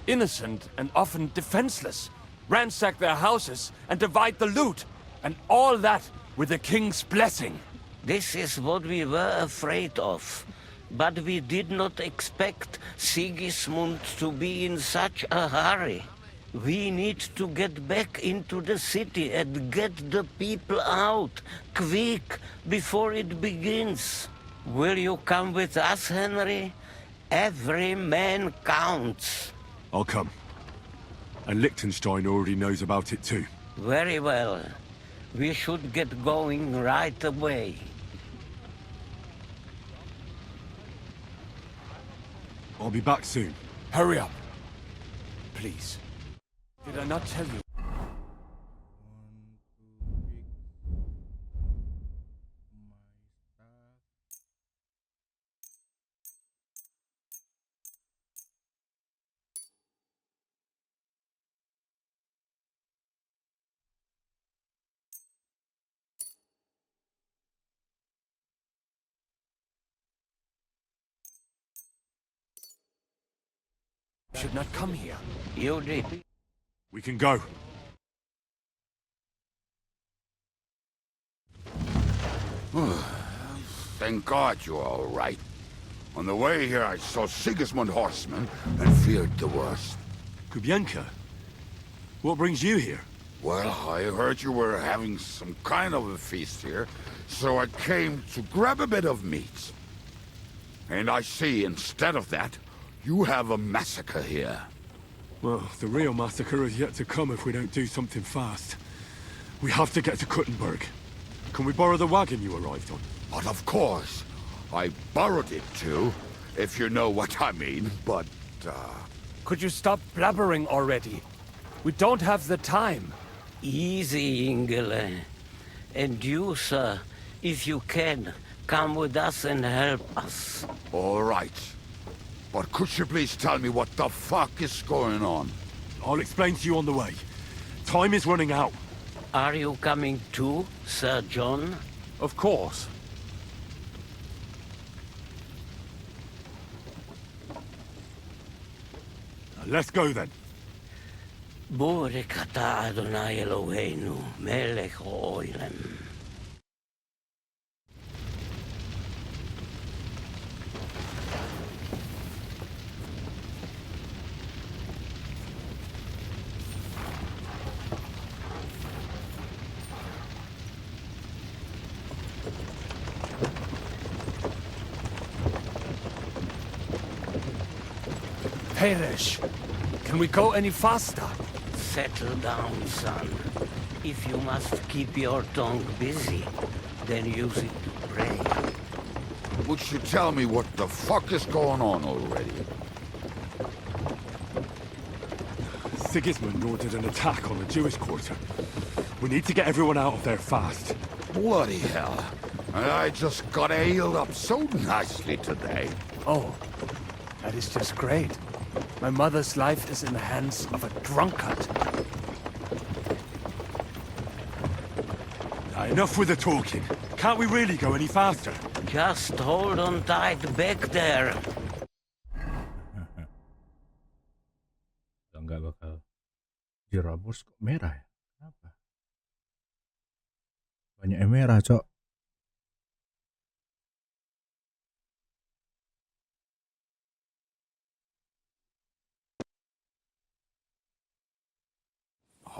Innocent and often defenseless. Ransack their houses and divide the loot. And all that with the king's blessing. This is what we were afraid of. But we did not expect Sigismund to be in such a hurry. We need to get back into the city and get the people out, quick, before it begins. Will you come with us, Henry? Every man counts. I'll come. And Liechtenstein already knows about it too. Very well. We should get going right away. I'll be back soon. Hurry up. Please. Did I not tell you? Should not come here. You did. We can go. Thank God you're all right. On the way here, I saw Sigismund horsemen and feared the worst. Kubienka? What brings you here? Well, I heard you were having some kind of a feast here, so I came to grab a bit of meat. And I see, instead of that, you have a massacre here. Well, the real massacre is yet to come if we don't do something fast. We have to get to Kuttenberg. Can we borrow the wagon you arrived on? But of course. I borrowed it too, if you know what I mean, but, Could you stop blabbering already? We don't have the time. Easy, Ingele. And you, sir, if you can, come with us and help us. All right. But could you please tell me what the fuck is going on? I'll explain to you on the way. Time is running out. Are you coming too, Sir John? Of course. Let's go then. Borek ata Adonai Eloheinu, melech ha'olam. Peresh, can we go any faster? Settle down, son. If you must keep your tongue busy, then use it to pray. Would you tell me what the fuck is going on already? Sigismund ordered an attack on the Jewish quarter. We need to get everyone out of there fast. Bloody hell. I just got ailed up so nicely today. Oh, that is just great. My mother's life is in the hands of a drunkard. Enough with the talking. Can't we really go any faster? Just hold on tight back there. Enggak bakal jerabus kok merah ya? Kenapa? Banyak yang merah, Cok.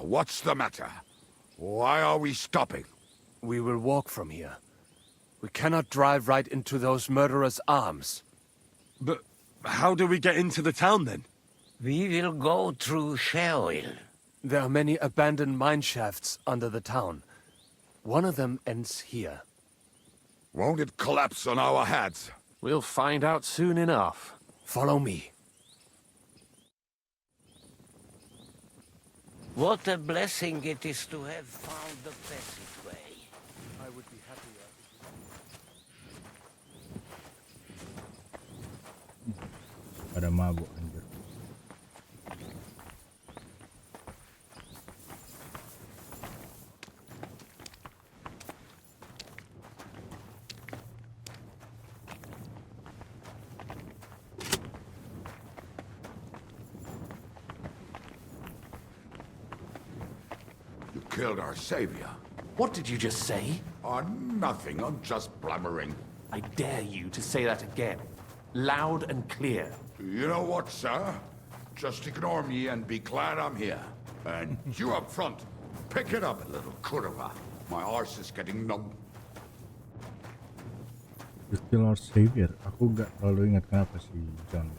What's the matter? Why are we stopping? We will walk from here. We cannot drive right into those murderers' arms. But how do we get into the town then? We will go through Sherwill. There are many abandoned mine shafts under the town. One of them ends here. Won't it collapse on our heads? We'll find out soon enough. Follow me. What a blessing it is to have found the passageway. I would be happier. Pada mabuk anjir. You killed our savior. What did you just say? Nothing. I'm just blabbering. I dare you to say that again. Loud and clear. You know what, sir? Just ignore me and be glad I'm here. And you up front, pick it up, little kurva. My arse is getting numb. Still our savior. Aku gak terlalu ingat kenapa si John.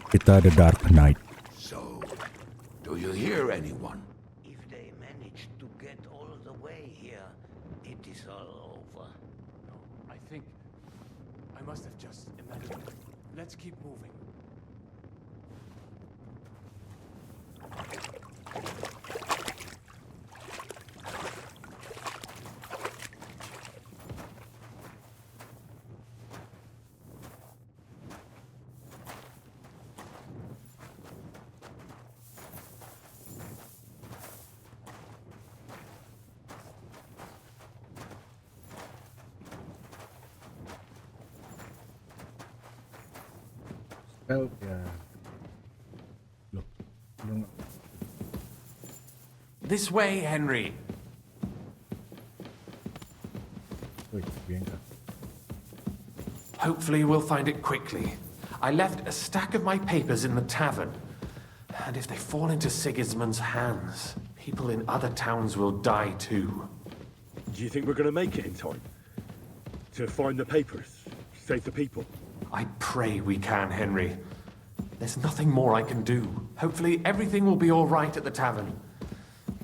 Kita the Dark Knight. So, do you hear anyone? If they manage to get all the way here, it is all over. No, I think I must have just imagined it. Let's keep moving. Stealth ya. Loh, belum. This way, Henry. Wait, Bianca. Hopefully we'll find it quickly. I left a stack of my papers in the tavern. And if they fall into Sigismund's hands, people in other towns will die too. Do you think we're going to make it in time? To find the papers? Save the people? I pray we can, Henry. There's nothing more I can do. Hopefully everything will be all right at the tavern.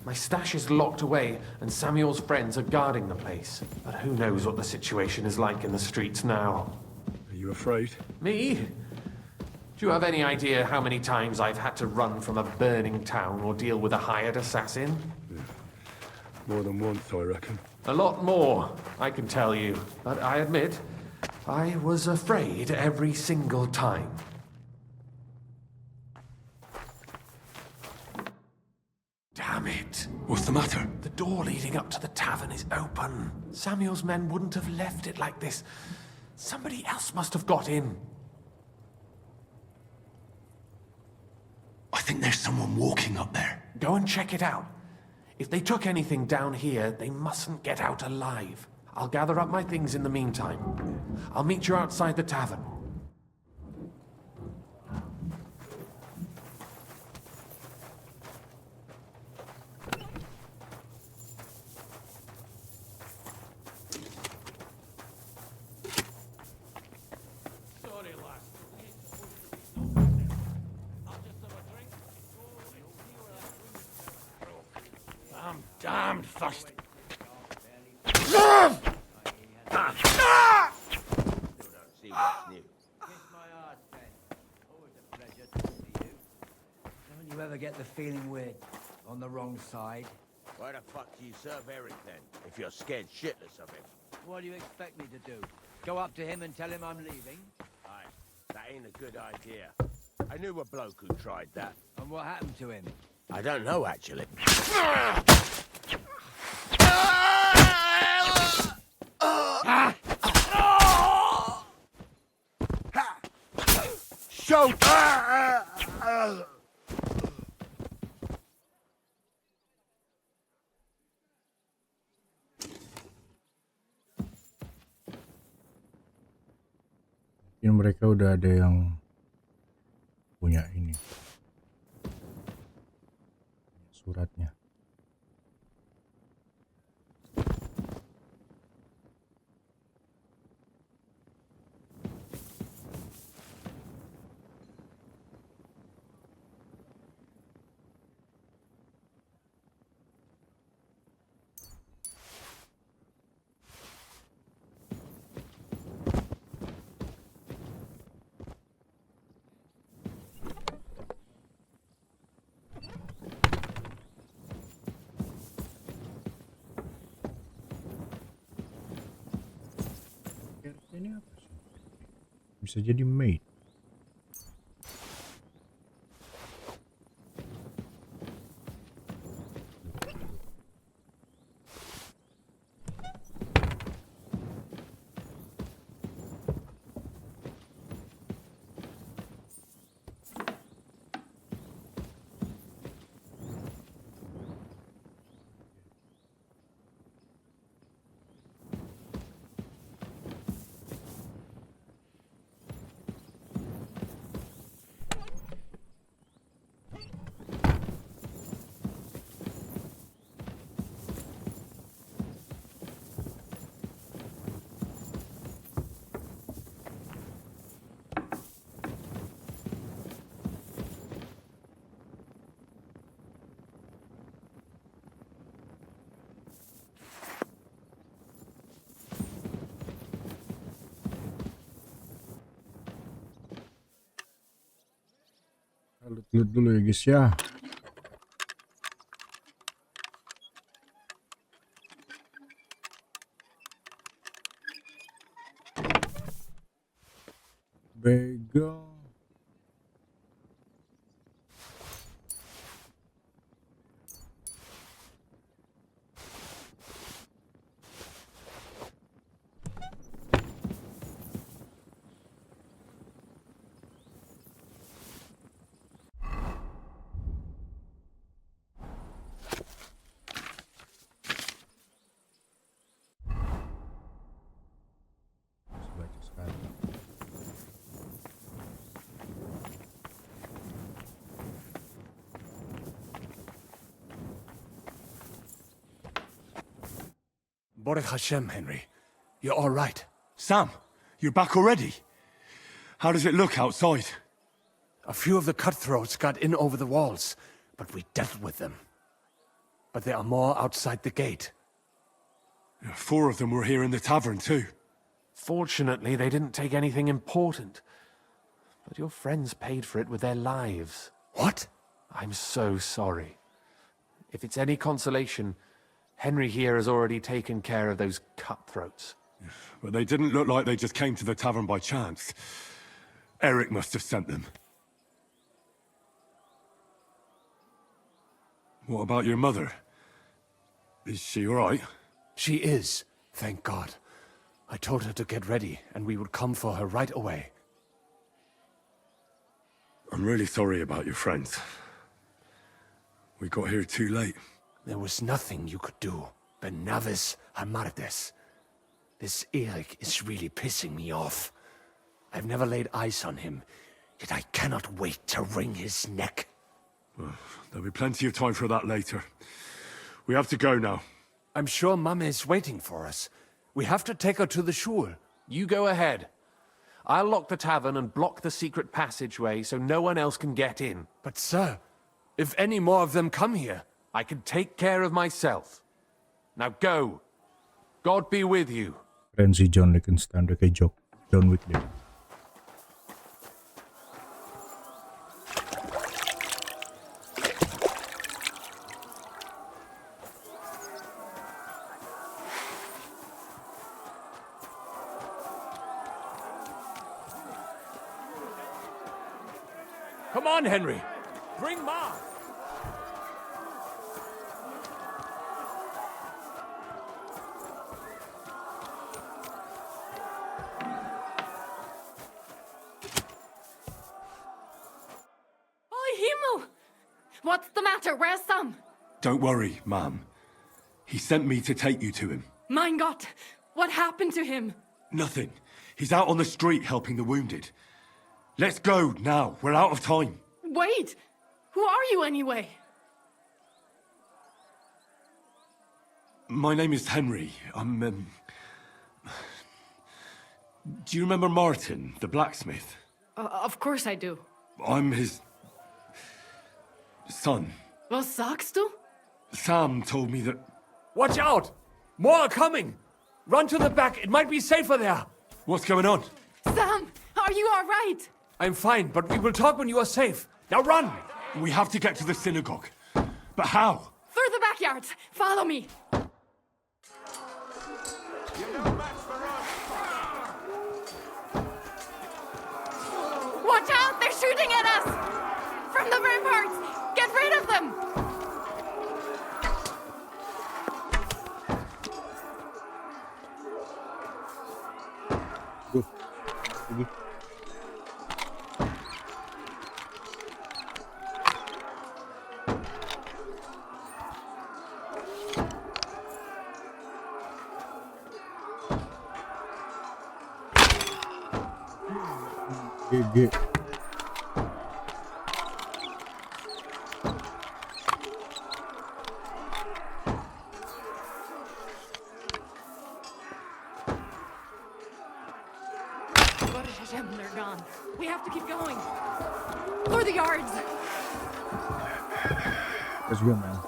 My stash is locked away, and Samuel's friends are guarding the place. But who knows what the situation is like in the streets now? Are you afraid? Me? Do you have any idea how many times I've had to run from a burning town or deal with a hired assassin? Yeah. More than once, I reckon. A lot more, I can tell you. But I admit, I was afraid every single time. Damn it. What's the matter? The door leading up to the tavern is open. Samuel's men wouldn't have left it like this. Somebody else must have got in. I think there's someone walking up there. Go and check it out. If they took anything down here, they mustn't get out alive. I'll gather up my things in the meantime. I'll meet you outside the tavern. I'm damned thirsty. Don't you ever get the feeling we're on the wrong side? Why the fuck do you serve Eric then, if you're scared shitless of him? What do you expect me to do? Go up to him and tell him I'm leaving? Aye, that ain't a good idea. I knew a bloke who tried that. And what happened to him? I don't know, actually. shout! Mungkin mereka udah ada yang punya ini suratnya. Ini apa sih? Bisa jadi maid. Lihat dulu ya guys ya. Bagel. Baca sekarang. Baruch Hashem, Henry. You're all right. Sam, you're back already? How does it look outside? A few of the cutthroats got in over the walls, but we dealt with them. But there are more outside the gate. 4 of them were here in the tavern, too. Fortunately, they didn't take anything important. But your friends paid for it with their lives. What? I'm so sorry. If it's any consolation, Henry here has already taken care of those cutthroats. But they didn't look like they just came to the tavern by chance. Eric must have sent them. What about your mother? Is she all right? She is, thank God. I told her to get ready, and we would come for her right away. I'm really sorry about your friends. We got here too late. There was nothing you could do. Benavis Hamardes. This Eric is really pissing me off. I've never laid eyes on him, yet I cannot wait to wring his neck. Well, there'll be plenty of time for that later. We have to go now. I'm sure Mum is waiting for us. We have to take her to the shul. You go ahead. I'll lock the tavern and block the secret passageway so no one else can get in. But sir, if any more of them come here, I can take care of myself. Now go. God be with you. Keren si John Lichtenstein udah kayak John Wick deh. Come on, Henry. Bring Ma. What's the matter? Where's Sam? Don't worry, ma'am. He sent me to take you to him. Mein Gott! What happened to him? Nothing. He's out on the street helping the wounded. Let's go now. We're out of time. Wait! Who are you anyway? My name is Henry. I'm, Do you remember Martin, the blacksmith? Of course I do. I'm his... son. Was sagst du? Sam told me that... Watch out! More are coming! Run to the back, it might be safer there! What's going on? Sam, are you all right? I'm fine, but we will talk when you are safe. Now run! We have to get to the synagogue. But how? Through the backyards. Follow me. Watch out! They're shooting at us! From the ramparts! Get rid of them! GG. They're gone. We have to keep going. Through the yards. Let's go, man.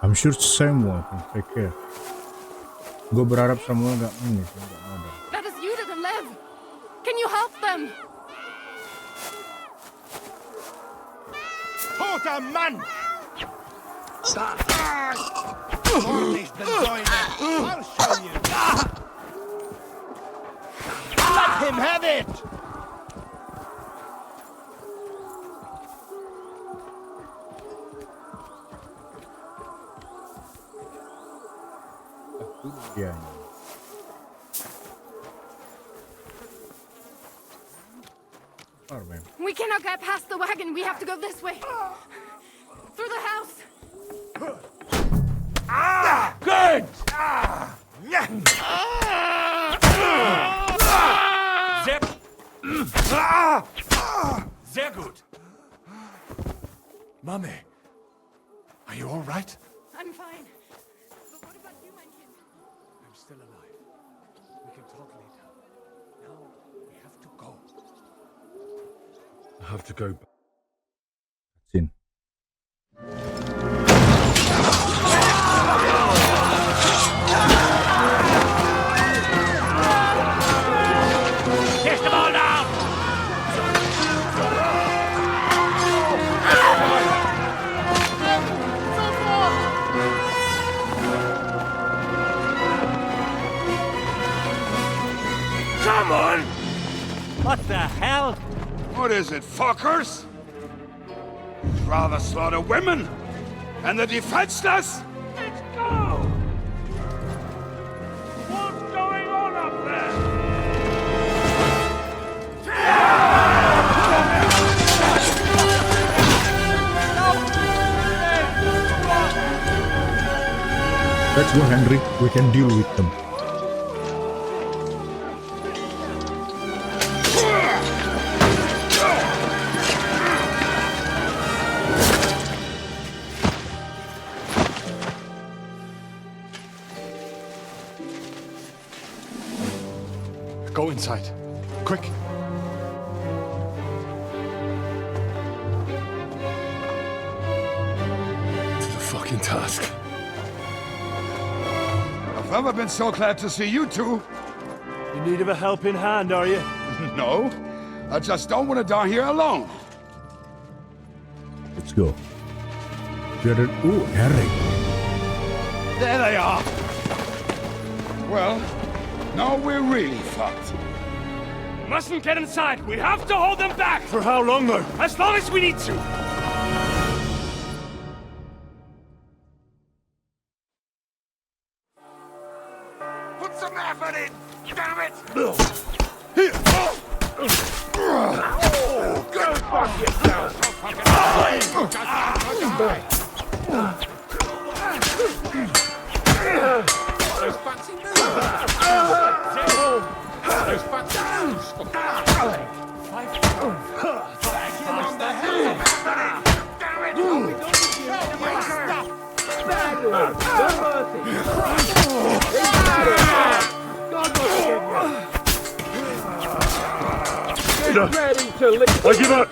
I'm sure it's the same one. Take care. Gue berharap semua nggak modal. That is Judith and Lev. Can you help them? Toter Mann! Ordentlich besäuert. I'll show you. Let him have it! Yeah. We cannot get past the wagon. We have to go this way. Through the house. Ah! Good! Sehr gut. Mame, are you all right? I'm fine. But what about you, mein Kind? I'm still alive. We can talk later. Now we have to go. I have to go back. Sin. Kiss them all down! Come on! What the hell? What is it, fuckers? You'd rather slaughter women and the defenseless? Let's go! What's going on up there? Let's go, Henry. We can deal with them. Go inside. Quick. To the fucking task. I've never been so glad to see you two. In need of a helping hand, are you? No, I just don't want to die here alone. Let's go. Ooh, Henry. There they are. Well, now we're really fucked. Mustn't get inside. We have to hold them back. For how long, though? As long as we need to. Put some effort in! Damn it! Go fuck yourself! Those fancy moves! Those fancy moves! On the head! Damn it! Stop! Bad luck! No mercy! God will get ready to live! I give up!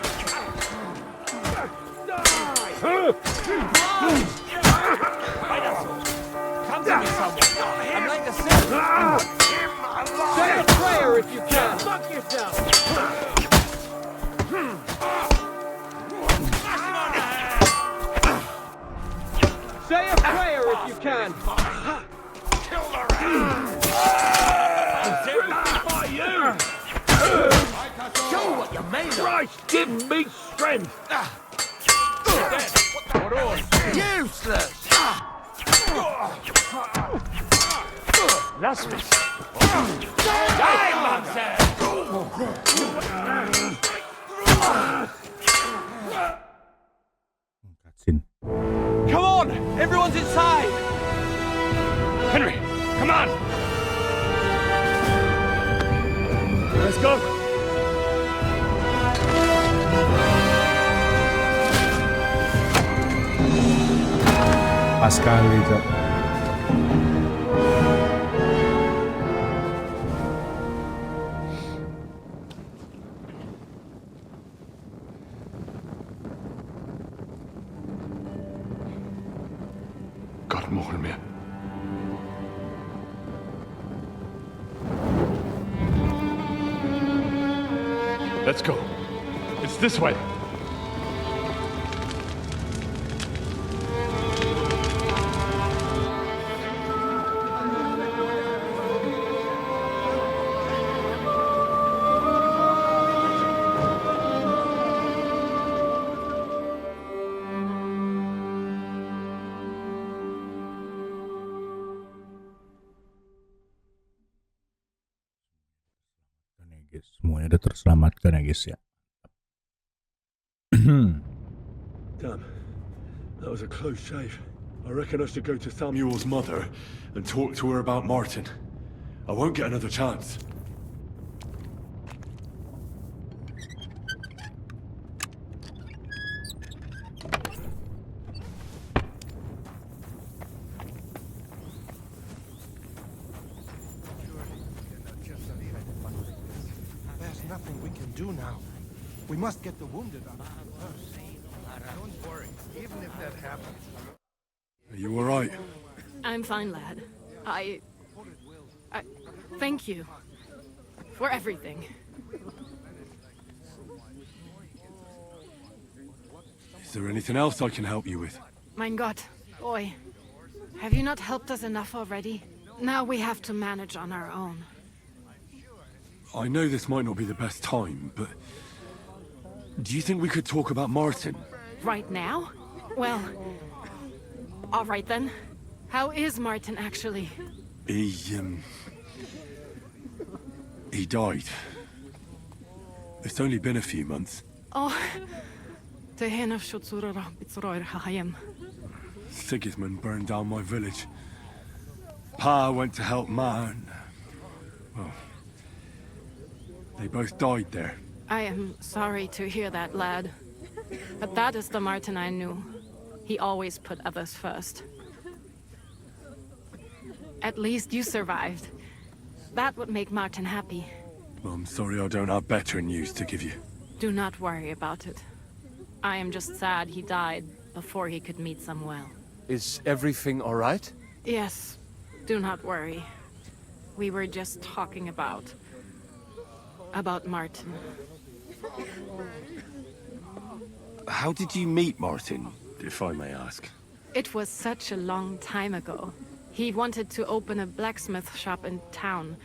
Come to me, someone! I'm like a sinner! Say a prayer if you can! Fuck yourself! Say a prayer if you can! Kill the rat! By you! Show what you're made of! Christ, give me strength! Useless! Lass mich! Die, Monster! Come on! Everyone's inside! Henry, come on! Let's go! Pas sekali, Cok. Gott mohol mir. Let's go. It's this way. Semuanya udah terselamatkan ya guys ya. Damn, that was a close shave. I reckon I should go to Samuel's mother and talk to her about Martin. I won't get another chance. There's nothing we can do now. We must get the wounded out first. Don't worry, even if that happens. Are you all right? I'm fine, lad. I thank you for everything. Is there anything else I can help you with? Mein Gott, boy, have you not helped us enough already? Now we have to manage on our own. I know this might not be the best time, but do you think we could talk about Martin? Right now? Well, all right then. How is Martin actually? He died. It's only been a few months. Oh, Sigismund burned down my village. Pa went to help Ma, and well, they both died there. I am sorry to hear that, lad. But that is the Martin I knew. He always put others first. At least you survived. That would make Martin happy. I'm sorry I don't have better news to give you. Do not worry about it. I am just sad he died before he could meet Samuel. Is everything all right? Yes, do not worry. We were just talking about Martin. How did you meet Martin, if I may ask? It was such a long time ago. He wanted to open a blacksmith shop in town,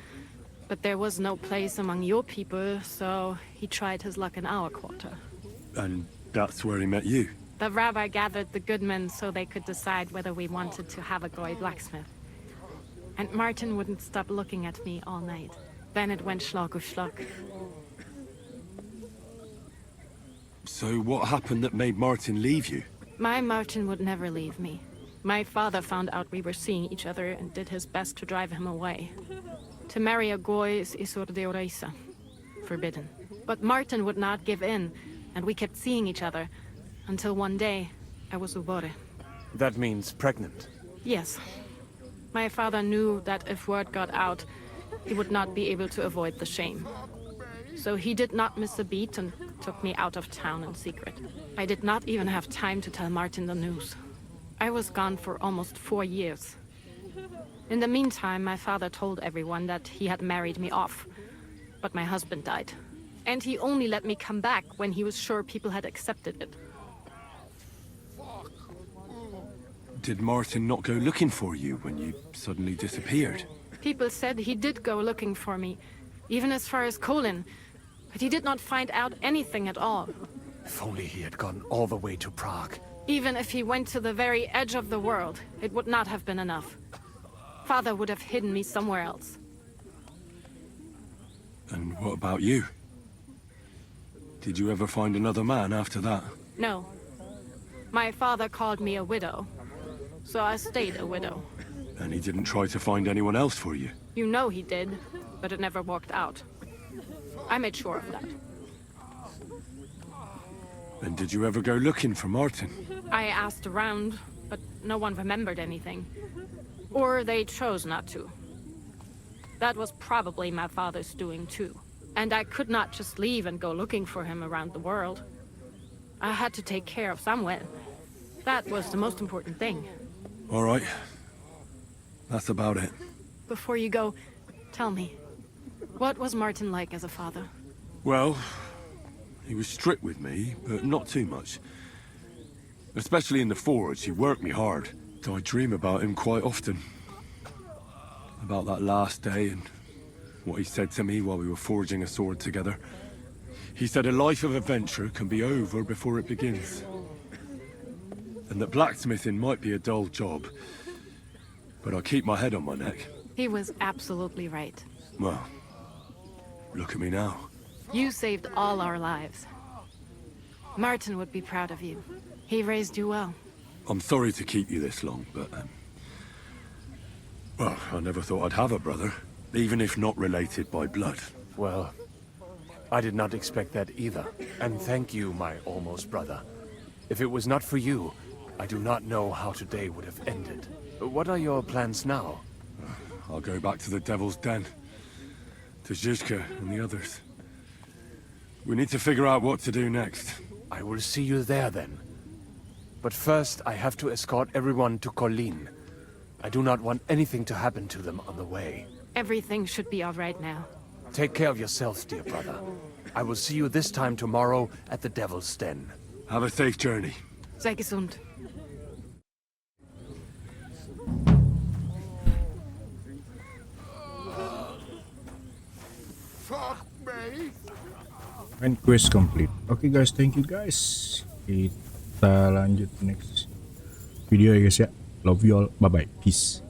but there was no place among your people, so he tried his luck in our quarter. And that's where he met you? The rabbi gathered the good men so they could decide whether we wanted to have a goy blacksmith. And Martin wouldn't stop looking at me all night. Then it went Schlag auf Schlag. So what happened that made Martin leave you? My Martin would never leave me. My father found out we were seeing each other and did his best to drive him away. To marry a Goy is Isur de Oreisa. Forbidden. But Martin would not give in, and we kept seeing each other. Until one day, I was ubore. That means pregnant. Yes. My father knew that if word got out, he would not be able to avoid the shame. So he did not miss a beat and took me out of town in secret. I did not even have time to tell Martin the news. I was gone for almost 4 years. In the meantime, my father told everyone that he had married me off. But my husband died. And he only let me come back when he was sure people had accepted it. Did Martin not go looking for you when you suddenly disappeared? People said he did go looking for me, even as far as Colin. But he did not find out anything at all. If only he had gone all the way to Prague. Even if he went to the very edge of the world, it would not have been enough. Father would have hidden me somewhere else. And what about you? Did you ever find another man after that? No. My father called me a widow. So I stayed a widow. And he didn't try to find anyone else for you? You know he did, but it never worked out. I made sure of that. And did you ever go looking for Martin? I asked around, but no one remembered anything. Or they chose not to. That was probably my father's doing too. And I could not just leave and go looking for him around the world. I had to take care of Samuel. That was the most important thing. All right. That's about it. Before you go, tell me, what was Martin like as a father? Well, he was strict with me, but not too much. Especially in the forge, he worked me hard. I dream about him quite often. About that last day and what he said to me while we were forging a sword together. He said a life of adventure can be over before it begins. And that blacksmithing might be a dull job, but I keep my head on my neck. He was absolutely right. Well, look at me now. You saved all our lives. Martin would be proud of you. He raised you well. I'm sorry to keep you this long, but... well, I never thought I'd have a brother, even if not related by blood. Well, I did not expect that either. And thank you, my almost brother. If it was not for you, I do not know how today would have ended. What are your plans now? I'll go back to the Devil's Den. To Zizka and the others. We need to figure out what to do next. I will see you there then. But first, I have to escort everyone to Colleen. I do not want anything to happen to them on the way. Everything should be all right now. Take care of yourselves, dear brother. I will see you this time tomorrow at the Devil's Den. Have a safe journey. Sei gesund. Fuck me. And quest complete. Okay guys, thank you guys. Kita lanjut next video ya guys ya. Love you all. Bye bye. Peace.